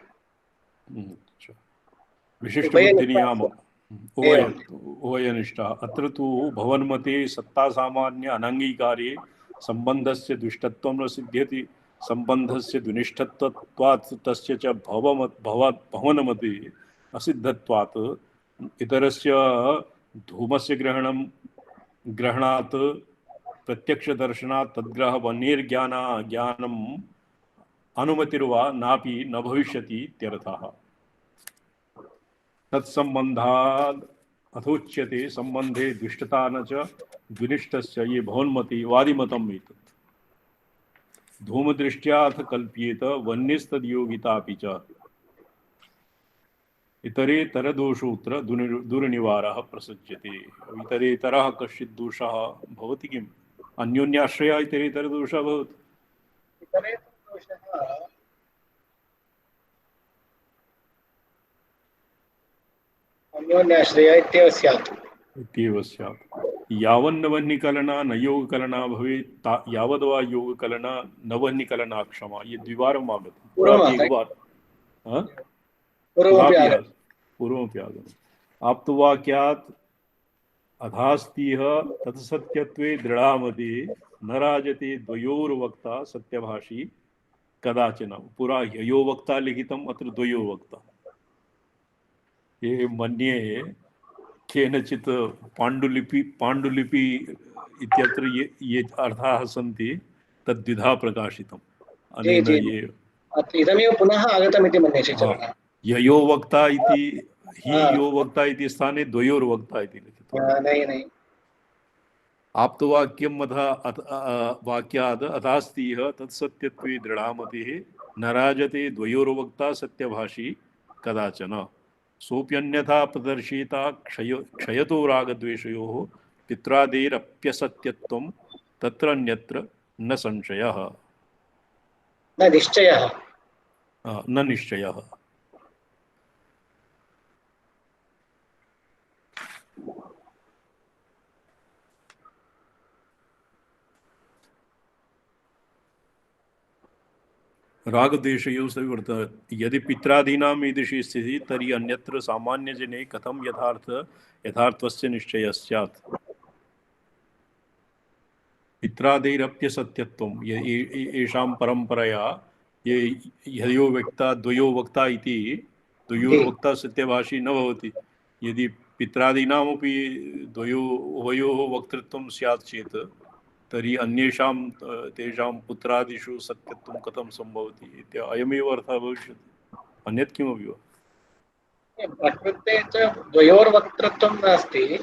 विशिष्टबुद्धिनियामक उभयनिष्ठः। अत्र तु भवन्मते सत्तासामान्य अनङ्गीकारे सम्बन्धस्य दुष्टत्वं न सिद्ध्यति। सम्बन्धस्य द्विनिष्ठत्वात् तस्य च भवनमते असिद्धत्वात् इतरस्य धूमस्य ग्रहणात् प्रत्यक्षदर्शनात् तद्ग्रह वह्निर्ज्ञानम् अनुमतिर्वा नापि न भविष्यति इत्यर्थः। तत्सम्बन्धाद् अथोच्यते सम्बन्धे दुष्टता न च द्विनिष्ठस्य ये भवन्मति वादिमतम् एतत्। धूमदृष्ट्याथ कल्प्येत वह्निस्तद्योगितापि च इतरेतरदोषोऽत्र दुर्निवारः प्रसज्यते। इतरेतरः कश्चित् दोषः भवति किम् अन्योन्याश्रयः इतरेतरदोषः भवति। अन्योन्याश्रयः इत्येव स्यात्। यावन्न वह्निकलना न योगकलना भवेत् यावद्वा योगकलना न वह्निकलना क्षमा। ये द्विवारम् आगतम् पूर्वमपि आगतम्। आप्तवाक्यात् अधास्तिह तत्सत्यत्वे दृढामति न राजते द्वयोर्वक्ता सत्यभाषी कदाचन। पुरा ययो वक्ता लिखितम् अत्र द्वयो वक्ता। ये मन्ये केनचित् पाण्डुलिपि इत्यत्र ये अर्थाः सन्ति तद्विधा प्रकाशितम्। अनेन ये इदमेव पुनः आगतमिति मन्ये ययो वक्ता इति हि यो वक्ता इति स्थाने द्वयोर्वक्ता इति लिखितम्। नहीं आप्तवाक्यम् वाक्याद् अथास्ति तत्सत्यत्वे दृढामतिः न राजते द्वयोर्वक्ता सत्यभाषी कदाचन सोऽप्यन्यथा प्रदर्शिता क्षयतो रागद्वेषयोः पित्रादेरप्यसत्यत्वं तत्रन्यत्र न संशयः न निश्चयः। न निश्चयः। रागद्वेषयोः सविवर्तते यदि पित्रादीनाम् ईदृशी स्थितिः तर्हि अन्यत्र सामान्यजने कथं यथार्थस्य निश्चयः स्यात्। पित्रादेरप्यसत्यत्वं येषां परम्परया ये ह्ययो वक्ता द्वयो वक्ता इति द्वयोर्वक्ता सत्यभाषी न भवति। यदि पित्रादीनामपि उभयोः वक्तृत्वं स्यात् चेत् तर्हि अन्येषां तेषां पुत्रादिषु सत्यत्वं कथं सम्भवति इति अयमेव अर्थः भविष्यति। अन्यत् किमपि वा? प्रकृते च द्वयोर्वक्तृत्वं नास्ति,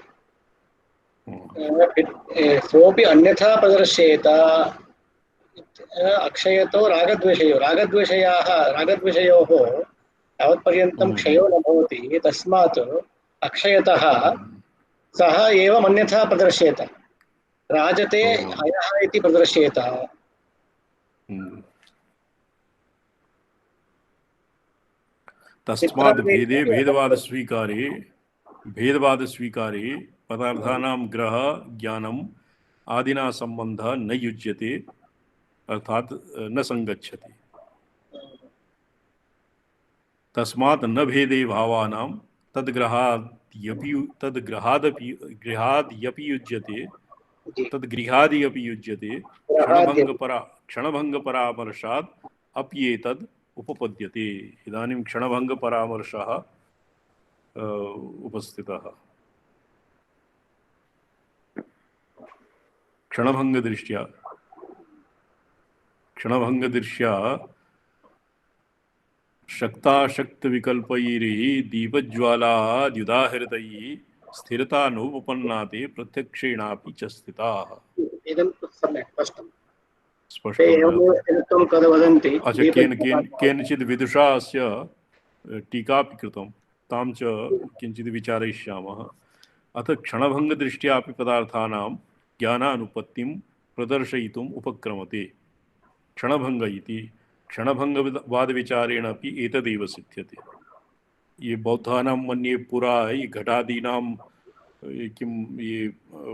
सोऽपि अन्यथा प्रदर्शेत अक्षयतो रागद्वेषयोः यावत्पर्यन्तं क्षयो न भवति तस्मात् अक्षयतः सः एवम् अन्यथा प्रदर्शेत राजते हयः इति प्रदर्शेत। तस्माद् भेदे भेदवादस्वीकारे पदार्थानां ग्रह ज्ञानम् आदिना सम्बन्धः न युज्यते अर्थात न संगच्छति। तस्मात् न भेदे भावानां तद्गृहादपि युज्यते तद्गृहादि अपि युज्यते क्षणभंगपरामर्शात् अप्येतद् उपपद्यते। इदानीं क्षणभंगपरामर्शः उपस्थितः। क्षणभंगदृष्ट्या शक्ताशक्तविकल्पैः दीपज्वालाद्युदाहृतैः स्थिरतानुपपन्नाते प्रत्यक्षेणापि च स्थिताः। इदं सम्यक् स्पष्टं। अच्छा, केनचित् विदुषा अस्य टीका अपि कृतं, तां च किञ्चित् विचारयिष्यामः। अथ क्षणभङ्गदृष्ट्यापि पदार्थानां ज्ञानानुपत्तिं प्रदर्शयितुम् उपक्रमते। क्षणभङ्ग इति क्षणभङ्गवादविचारेण अपि एतदेव सिद्ध्यते। ये बौद्धानां मन्ये पुरा घटादीनां किं ये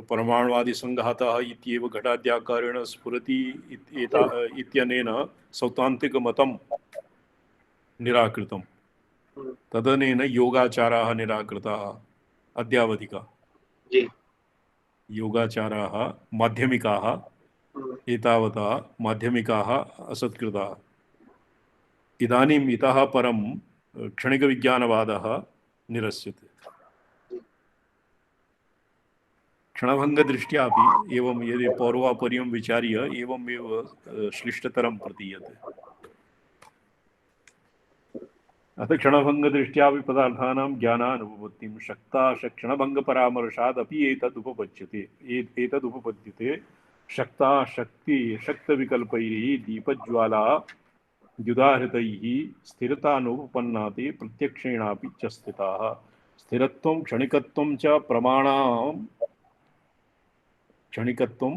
परमाणुवादी संघातः इत्येव घटाद्याकारेण स्फुरति इत्यनेन सौतान्तिकमतं निराकृतं। तदनेन योगाचाराः निराकृताः। अद्यावधिका योगाचाराः माध्यमिकाः एतावता माध्यमिकाः असत्कृताः। इदानीम् इतः परं क्षणिकविज्ञानवादः निरस्यते। क्षणभङ्गदृष्ट्यापि एवं यदि पौर्वापर्यं विचार्य एवमेव श्लिष्टतरं प्रतीयते। अथ क्षणभङ्गदृष्ट्यापि पदार्थानां ज्ञानानुपपत्तिं क्षणभङ्गपरामर्शादपि एतदुपपद्यते। शक्तविकल्पैः दीपज्वाला द्युदाहृतैः स्थिरतानुपपन्नाते प्रत्यक्षेणापि च स्थिताः। स्थिरत्वं क्षणिकत्वं च क्षणिकत्वं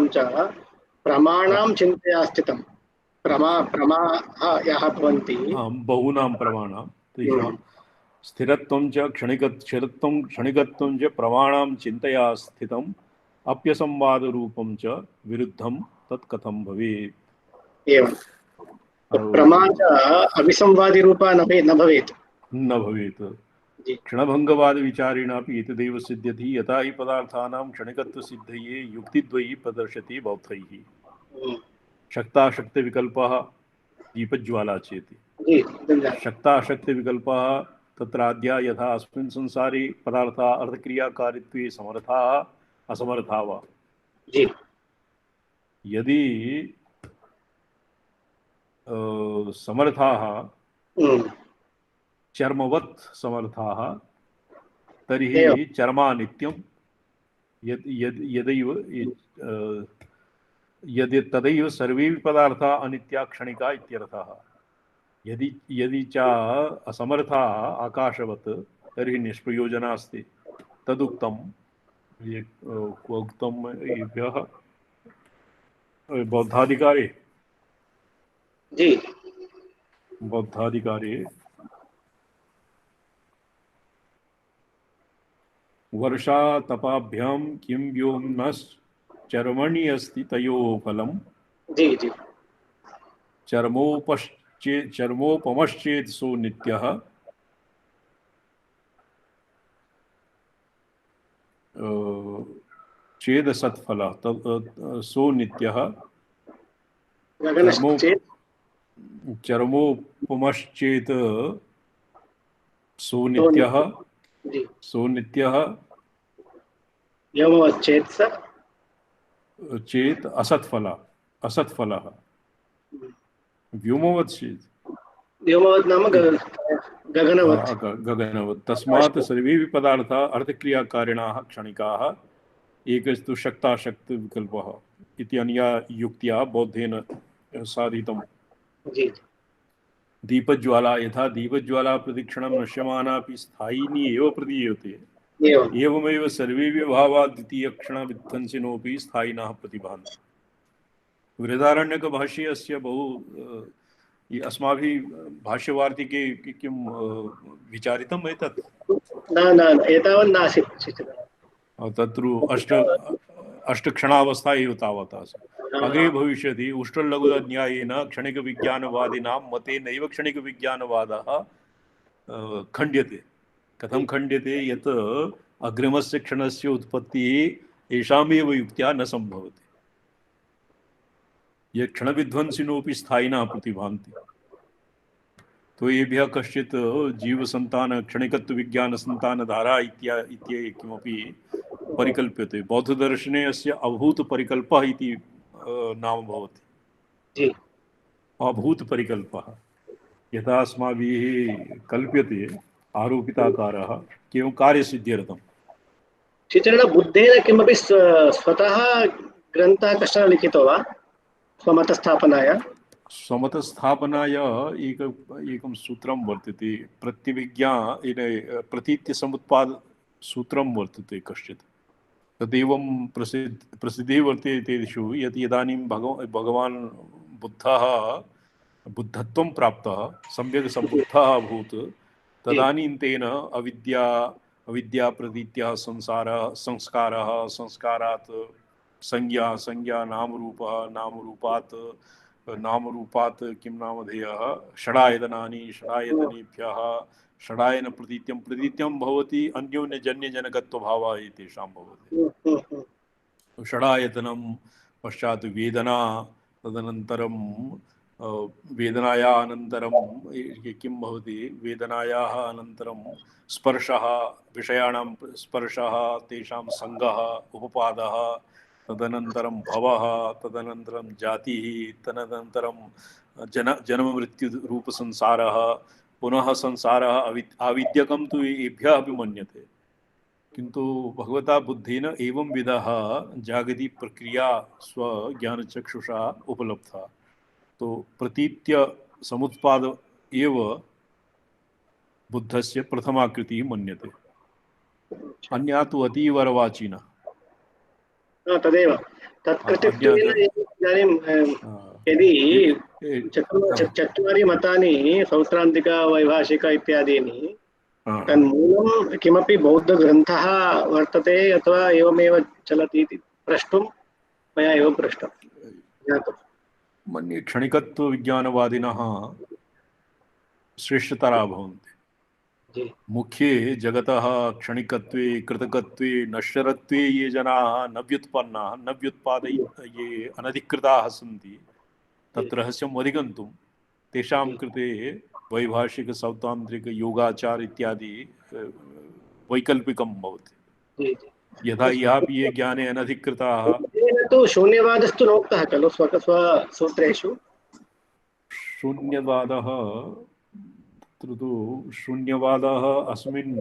च प्रमाणां चिन्तया स्थितं। यः भवन्ति बहूनां प्रमाणां तेषां स्थिरत्वं च क्षणिकत्वं च प्रमाणां चिन्तया स्थितम् अप्यसंवादरूपं च विरुद्धं तत् कथं भवेत्। एवं प्रमाद अविसंवादी रूपा न भवेत्। क्षणभङ्गवादविचारेणापि एतदेव सिद्ध्यति। यथा हि पदार्थानां क्षणिकत्वसिद्धये युक्तिद्वयी प्रदर्शते बौद्धैः। शक्ताशक्तिविकल्पः दीपज्वाला चेति। शक्ताशक्तिविकल्पः तत्राद्या यथा अस्मिन् संसारे पदार्थाः अर्थक्रियाकारित्वे समर्थाः असमर्थाः वा। यदि समर्थाः चर्मवत् समर्थाः तर्हि चर्मा नित्यं यद् यद् यदैव यद् तदैव सर्वे पदार्थाः अनित्या क्षणिका इत्यर्थः। यदि यदि च असमर्था आकाशवत् तर्हि निष्प्रयोजना अस्ति। तदुक्तं उक्तं येभ्यः बौद्धाधिकारे जी बौद्धाधिकारे वर्षातपाभ्यां किं व्योम्नश्चर्मणि अस्ति तयोः फलम् जी जी चर्मोपमश्चेत् सो नित्यः चेद सत्फलः सो नित्यः गगनश्चेत् चर्मोपमश्चेत् सो नित्यः जी सो नित्यः व्योमवच्चेत् स चेत् असत्फलः व्योमवत् चेत् व्योमवत् नाम गगनवत् गगनवत्। तस्मात् सर्वेऽपि पदार्थाः अर्थक्रियाकारिणाः क्षणिकाः एकस्तु शक्ताशक्तिविकल्पः इति अनया युक्त्या बौद्धेन साधितम्। जी दीपज्वाला यथा दीपज्वाला प्रतिक्षणं नश्यमाना अपि स्थायिनी एव प्रतीयते एवमेव सर्वेऽपि भावाः द्वितीयक्षणविध्वंसिनोऽपि स्थायिनः प्रतिभान्ति। बृहदारण्यकभाष्ये अस्य बहु अस्माभिः भाष्यवार्तिके किं विचारितम् एतत् न एतावत् नासीत् तत्र अष्टक्षणावस्था एव तावत् आसीत्। अग्रे भविष्यति उष्ट्रलघुन्यायेन क्षणिकविज्ञानवादिनां मतेनैव क्षणिकविज्ञानवादः खण्ड्यते। कथं खण्ड्यते यत् अग्रिमस्य क्षणस्य उत्पत्तिः येषामेव युक्त्या न सम्भवति। ये क्षणविध्वंसिनोऽपि स्थायिनः प्रतिभान्ति। तो येभ्यः कश्चित् जीवसन्तान क्षणिकत्वविज्ञानसन्तानधारा इत्यादि किमपि परिकल्प्यते। बौद्धदर्शने अस्य अभूतपरिकल्पः इति नाम भवति। अभूतपरिकल्पः यथा अस्माभिः कल्प्यते आरोपिताकारः केवलं कार्यसिद्ध्यर्थं। बुद्धेन किमपि स्वतः ग्रन्थः कश्चन लिखितो वा स्वमतस्थापनाय? स्वमतस्थापनाय एकं सूत्रं वर्तते। प्रतीत्यसमुत्पाद सूत्रं वर्तते कश्चित्। तदेवं प्रसिद्धिः वर्तते तेषु यत् इदानीं भगवान् बुद्धः बुद्धत्वं प्राप्तः सम्यक् सम्बुद्धः अभूत् तदानीं तेन अविद्याप्रतीत्यः संस्कारः संस्कारात् संज्ञा नामरूपात् किं नामधेयः षडायतनानि षडायतनेभ्यः षडायन प्रतीत्यं भवति अन्योन्यजन्यजनकत्वभावः एतेषां भवति। षडायतनं पश्चात् वेदना तदनन्तरं वेदनायाः अनन्तरं किं भवति वेदनायाः अनन्तरं स्पर्शः विषयाणां स्पर्शः तेषां सङ्गः उपपादः तदनन्तरं भवः तदनन्तरं जातिः तदनन्तरं जन्ममृत्युरूपसंसारः पुनः संसारः आविद्यकं तु एभ्यः अपि मन्यते। किन्तु भगवता बुद्धेन एवं विधः जागति प्रक्रिया स्वज्ञानचक्षुषा उपलब्धा। तो प्रतीत्य समुत्पाद एव बुद्धस्य प्रथमाकृतिः मन्यते। अन्या तु अतीवरवाचिनः। तदेव तत्कृतित्वेन इदानीं यदि चत्वारि मतानि सौत्रान्तिक वैभाषिक इत्यादीनि तन्मूलं किमपि बौद्धग्रन्थः वर्तते अथवा एवमेव चलति इति प्रष्टुं मया एव पृष्टं ज्ञातुं मन्ये क्षणिकत्वविज्ञानवादिनः श्रेष्ठतराः भवन्ति। मुख्ये जगतः क्षणिकत्वे कृतकत्वे नश्वरत्वे ये जनाः न व्युत्पन्नाः न व्युत्पादय ये अनधिकृताः सन्ति तत् रहस्यम् अधिगन्तुं तेषां कृते वैभाषिक सौतान्त्रिक योगाचार इत्यादि वैकल्पिकं भवति। यथा यापि ये ज्ञाने अनधिकृताः तु शून्यवादस्तु नोक्तः खलु स्वसूत्रेषु। शून्यवादः तत्र तु शून्यवादः अस्मिन्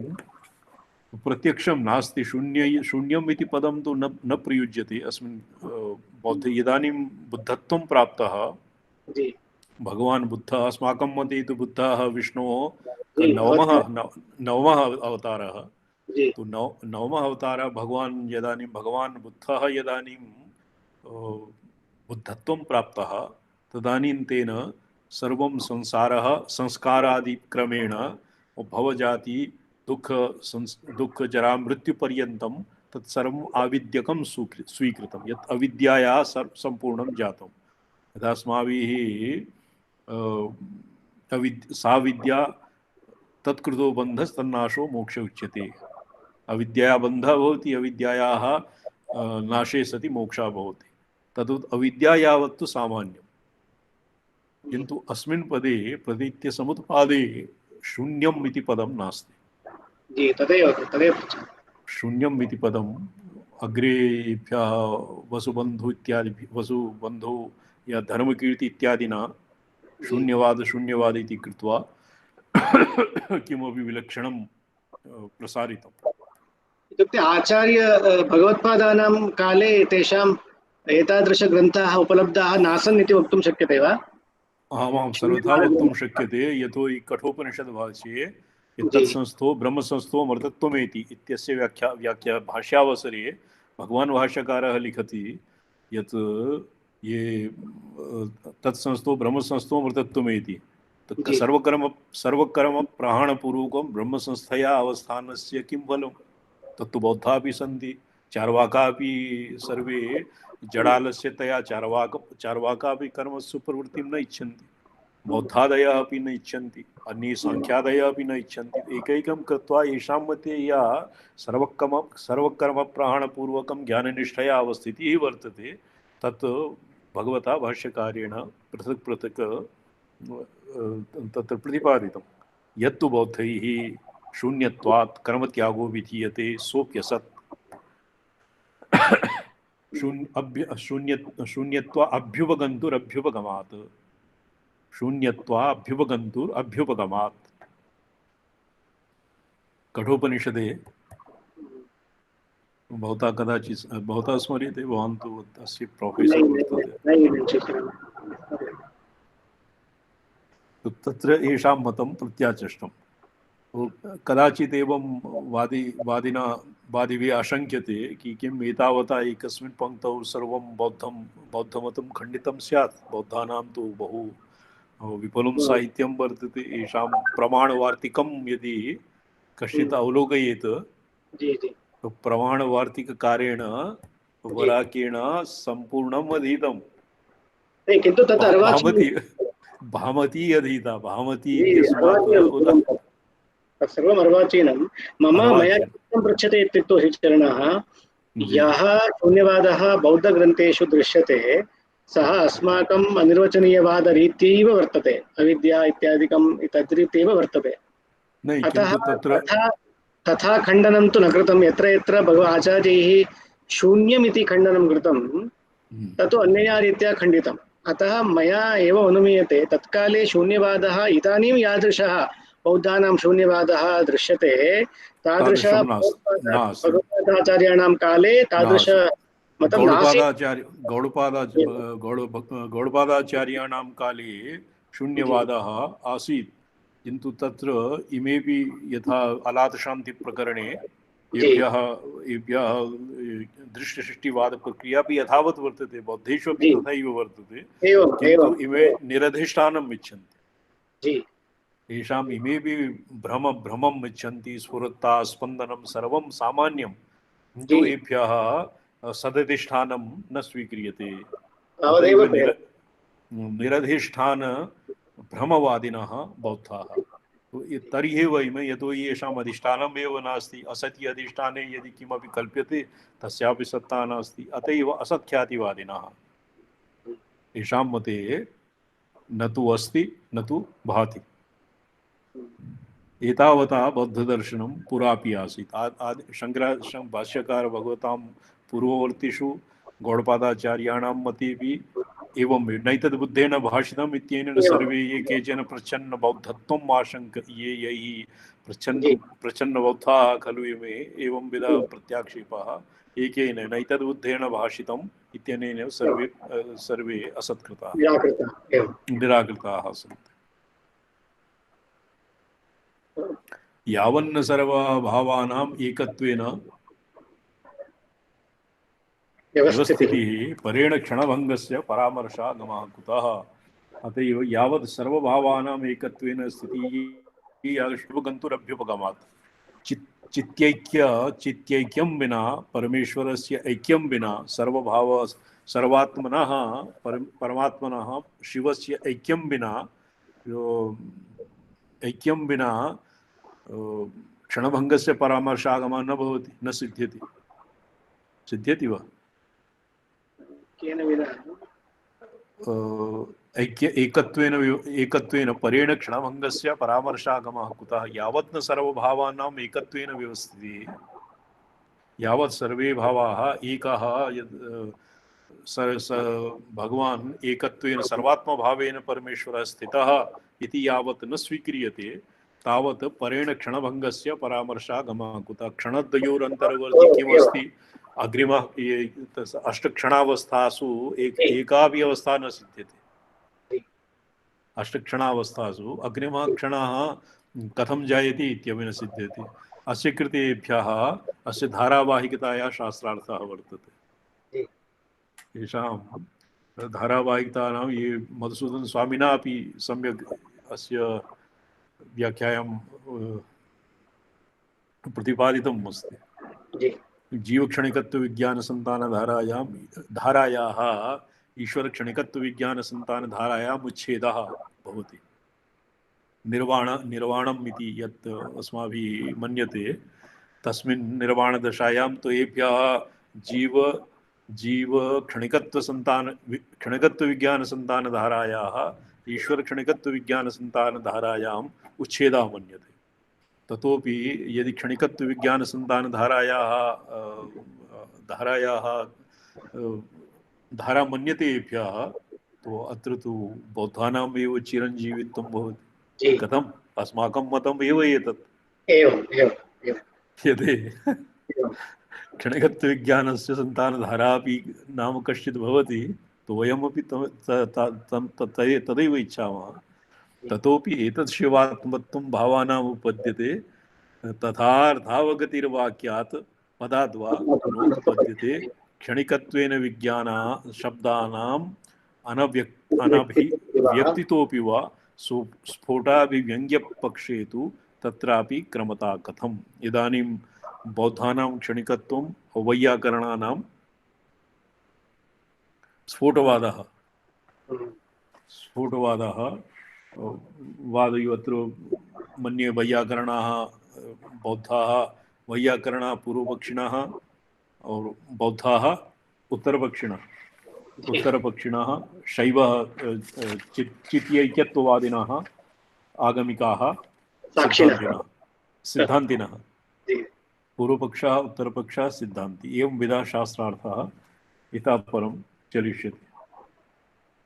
प्रत्यक्षं नास्ति। शून्यम् इति पदं तु न प्रयुज्यते अस्मिन् बौद्धे। इदानीं बुद्धत्वं प्राप्तः जी भगवान् बुद्धः, अस्माकं मते तु बुद्धः विष्णोः जी नवमः भवतः नवमः अवतारः। जी तो नवमः अवतारः भगवान् यदानीं भगवान् बुद्धः यदानीं बुद्धत्वं प्राप्तः तदानीं तेन सर्वं संसारः संस्कारादिक्रमेण भवजाति दुःख जरा मृत्युपर्यन्तं तत्सर्वम् आविद्यकं स्वीकृतं, यत् अविद्यायाः सम्पूर्णं जातं। यदा अस्माभिः सा विद्या तत्कृतो बन्धस्तन्नाशो मोक्ष उच्यते। अविद्याया बन्धः भवति, अविद्यायाः नाशे सति मोक्षः भवति। तद् अविद्या यावत्तु सामान्यं, किन्तु अस्मिन् पदे प्रतीत्य समुत्पादे शून्यम् इति पदं नास्ति। जी तदेव तदेव पृच्छामि। शून्यम् इति पदम् अग्रेभ्यः वसुबन्धु इत्यादि वसुबन्धु या धर्मकीर्ति इत्यादिना शून्यवाद इति कृत्वा किमपि विलक्षणं प्रसारितम्। इत्युक्ते आचार्य भगवत्पादानां काले तेषाम् एतादृशग्रन्थाः उपलब्धाः नासन् इति वक्तुं शक्यते वा? आमां सर्वथा वक्तुं शक्यते। यतोहि कठोपनिषद्भाष्ये जी तत्संस्थो ब्रह्मसंस्थो मर्तत्वमेति इत्यस्य व्याख्या भाष्यावसरे भगवान् भाष्यकारः लिखति यत् ये तत्संस्थो ब्रह्मसंस्थो मर्तत्वमेति जी सर्वकर्म प्राणपूर्वकं ब्रह्मसंस्थया अवस्थानस्य किं फलं? तत्तु बौद्धापि सन्ति, चार्वाकापि सर्वे जडालस्य तया चार्वाकापि कर्मसु प्रवृत्तिं न इच्छन्ति, बौद्धादयः अपि न इच्छन्ति, अन्ये सांख्यादयः अपि न इच्छन्ति। एकैकं कृत्वा येषां मते या सर्वकर्म प्राणपूर्वकं ज्ञाननिष्ठया अवस्थितिः वर्तते तत् भगवता भाष्यकारेण पृथक् पृथक् तत्र प्रतिपादितं। यत्तु बौद्धैः शून्यत्वात् कर्मत्यागो विधीयते सोऽप्यसत्। शून्यत्वा अभ्युपगन्तुरभ्युपगमात्, शून्यत्वा अभ्युपगन्तुरभ्युपगमात्। कठोपनिषदे भवता कदाचित् भवता स्मर्यते, भवान् तु तस्य प्रोफेसर् वर्तते, तत्र येषां मतं प्रत्याचष्टं। कदाचित् एवं वादिभिः आशङ्क्यते कि किम् एतावता एकस्मिन् पङ्क्तौ सर्वं बौद्धमतं खण्डितं स्यात्। बौद्धानां तु बहु विपुलं साहित्यं वर्तते। येषां प्रमाणवार्तिकं यदि कश्चित् अवलोकयेत् तो प्रमाणवार्तिककारेण वराकेण सम्पूर्णम् अधीतं। किन्तु तत् भामती अधीता, भामती इत्यस्मात् सर्वम् अर्वाचीनं। मया पृच्छते इत्युक्तौ श्रीचरणः, यः शून्यवादः बौद्धग्रन्थेषु दृश्यते सः अस्माकम् अनिर्वचनीयवादरीत्यैव वर्तते, अविद्या इत्यादिकं तद्रीत्यैव वर्तते। अतः तथा खण्डनं तु न कृतं। यत्र यत्र आचार्यैः शून्यमिति खण्डनं कृतं तत्तु अन्यया रीत्या खण्डितम्। अतः मया एव अनुमीयते तत्काले शून्यवादः इदानीं यादृशः बौद्धानां शून्यवादः दृश्यते तादृश भगवदाचार्याणां काले तादृश मतं गौडपादाचार्याणां काले शून्यवादः आसीत्, किन्तु तत्र इमेपि यथा अलातशान्तिप्रकरणे एभ्यः दृष्टसृष्टिवादप्रक्रिया अपि यथावत् वर्तते, बौद्धेषु अपि तथैव वर्तते, किन्तु इमे निरधिष्ठानम् इच्छन्ति। येषाम् इमेपि भ्रमम् इच्छन्ति, स्फुरत्ता स्पन्दनं सर्वं सामान्यं, किन्तु एभ्यः सदधिष्ठानं न स्वीक्रियते। तथैव निरधिष्ठान भ्रमवादिनः बौद्धाः। तर्ह्येव इमे, यतो हि येषाम् अधिष्ठानम् एव नास्ति, असत्य अधिष्ठाने यदि किमपि कल्प्यते तस्यापि सत्ता नास्ति, अत एव असत्यातिवादिनः। येषां मते न तु अस्ति न तु भाति। एतावता बौद्धदर्शनं पुरापि आसीत्। भाष्यकार भगवतां पूर्ववर्तीषु गौडपादाचार्याणां मतेपि एवं नैतद्बुद्धेन भाषितम् इत्यनेन सर्वे ये केचन प्रच्छन्न बौद्धत्वम् आशंक ये यैः प्रच्छन्न बौद्धाः खलु इमे एवं विधा प्रत्याक्षेपाः एकेन नैतद्बुद्धेन भाषितम् इत्यनेन सर्वे असत्कृताः निराकृताः सन्ति। यावन्न सर्वभावानाम् एकत्वेन व्यवस्थितिः परेण क्षणभङ्गस्य परामर्शागमः कुतः। अतएव यावत् सर्वभावानाम् एकत्वेन स्थितिः शुभगन्तुरभ्युपगमात् चित्यैक्यं विना परमेश्वरस्य ऐक्यं विना सर्वात्मनः परमात्मनः शिवस्य ऐक्यं विना क्षणभङ्गस्य परामर्शागमः न भवति, न सिद्ध्यति वा? एकत्वेन परेण क्षणभङ्गस्य परामर्शागमः कुतः। यावत् न सर्वभावानाम् एकत्वेन व्यवस्थितिः, यावत् सर्वे भावाः एकः भगवान् एकत्वेन सर्वात्मभावेन परमेश्वरः स्थितः इति यावत् न स्वीक्रियते तावत् परेण क्षणभङ्गस्य परामर्शागमः कुतः। क्षणद्वयोरन्तर्वर्ती किमस्ति अग्रिम अष्टक्षणावस्थासु एकापि अवस्था न सिद्ध्यते। अष्टक्षणावस्थासु अग्रिमः क्षणः कथं जायते इत्यपि न सिद्ध्यति। अस्य कृतेभ्यः अस्य धारावाहिकतायाः शास्त्रार्थः वर्तते। येषां धारावाहिकतानां ये मधुसूदन स्वामिना अपि सम्यक् अस्य व्याख्यायां प्रतिपादितम् अस्ति। जीवक्षणिकत्व विज्ञान संतान धारायाः ईश्वर क्षणिकत्व विज्ञान संतान धारायाम् उच्छेदः भवति। निर्वाणम् इति यत् अस्माभिः मन्यते तस्मिन् निर्वाणदशायां तु एभ्यः जीव क्षणिकत्व विज्ञान संतान धारायाः ईश्वर क्षणिकत्व विज्ञान संतान धारायाम् उच्छेदः मन्यते। ततोपि यदि क्षणिकत्व विज्ञान संतान धारा मन्यतेभ्यः तो अत्र तु बौद्धानाम् एव चिरञ्जीवित्वं भवति। कथम्? अस्माकं मतम् एव एतत्। यदि क्षणिकत्व विज्ञानस्य संतानधारा अपि नाम कश्चित् भवति तो वयमपि तदैव इच्छामः। ततोपि एतत् शिवात्मत्वं भावानाम् उपपद्यते तथार्थावगतिर्वाक्यात् पदाद्वा नोपपद्यते। क्षणिकत्वेन विज्ञान शब्दानाम् अनभिव्यक्तितोऽपि वा स्फोटाभिव्यङ्ग्यपक्षे तु तत्रापि क्रमता कथम्। इदानीं बौद्धानां क्षणिकत्वं वैयाकरणानां स्फोटवादः वादयो अत्र मन्ये वैयाकरणाः बौद्धाः वैयाकरणाः पूर्वपक्षिणः और बौद्धाः उत्तरपक्षिणः शैवः चित्यैक्यत्ववादिनः आगमिकाः सिद्धान्तिनः पूर्वपक्षः उत्तरपक्षः सिद्धान्ति एवं विधा शास्त्रार्थः इतः परं चलिष्यति।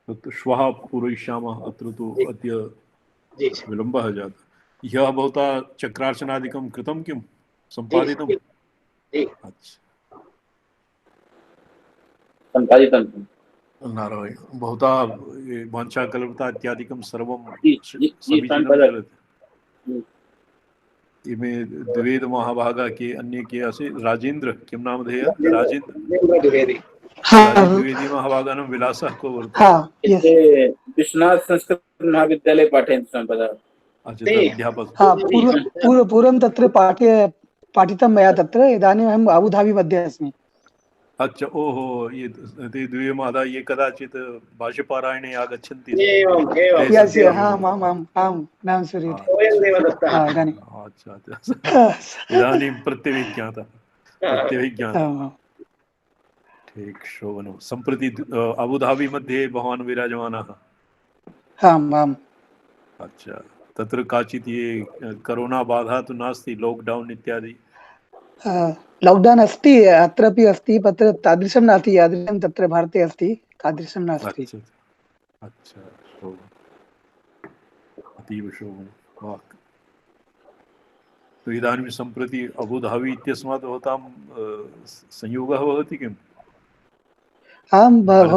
तत् श्वः पूरयिष्यामः। अत्र तु अद्य विलम्बः जातः। ह्यः भवता चक्रार्चनादिकं कृतं किं सम्पादितम्? अच्छा सम्पादितं नारायण भवता वाञ्छाकल्पता इत्यादिकं सर्वं समीचीनं चलति। इमे द्विवेद महाभागा के अन्य के आसे राजेंद्र किं नामधेय राजेंद्र द्विवेदी महाभागानं विलासः को वर्तते? विश्वनाथ संस्कृत महाविद्यालये पाठयन्ति सम्पदा। अच्छा अध्यापक। पूर्वं तत्र पाठितं मया तत्र। इदानीम् अहम् अबुधाबी मध्ये अस्मि। अच्छा ओहो ये ते द्वे मादा ये कदाचित् भाष्यपारायणे आगच्छन्ति। इदानीं प्रत्यभिज्ञातः। ठीक शोभनं। सम्प्रति अबुधाबी मध्ये भवान् विराजमानः? अच्छा तत्र काचित् ये करोना बाधा तु नास्ति लॉकडाउन इत्यादि? लॉकडाउन अस्ति अत्रापि अस्ति तत्र तादृशं नास्ति यादृशं तत्र भारते अस्ति तादृशं नास्ति। अच्छा, शोभनम्, अतीव शोभनं। वाक्। तो इदानीं सम्प्रति अबुधाबि इत्यस्मात् भवतां संयोगः भवति किम्? आं भारत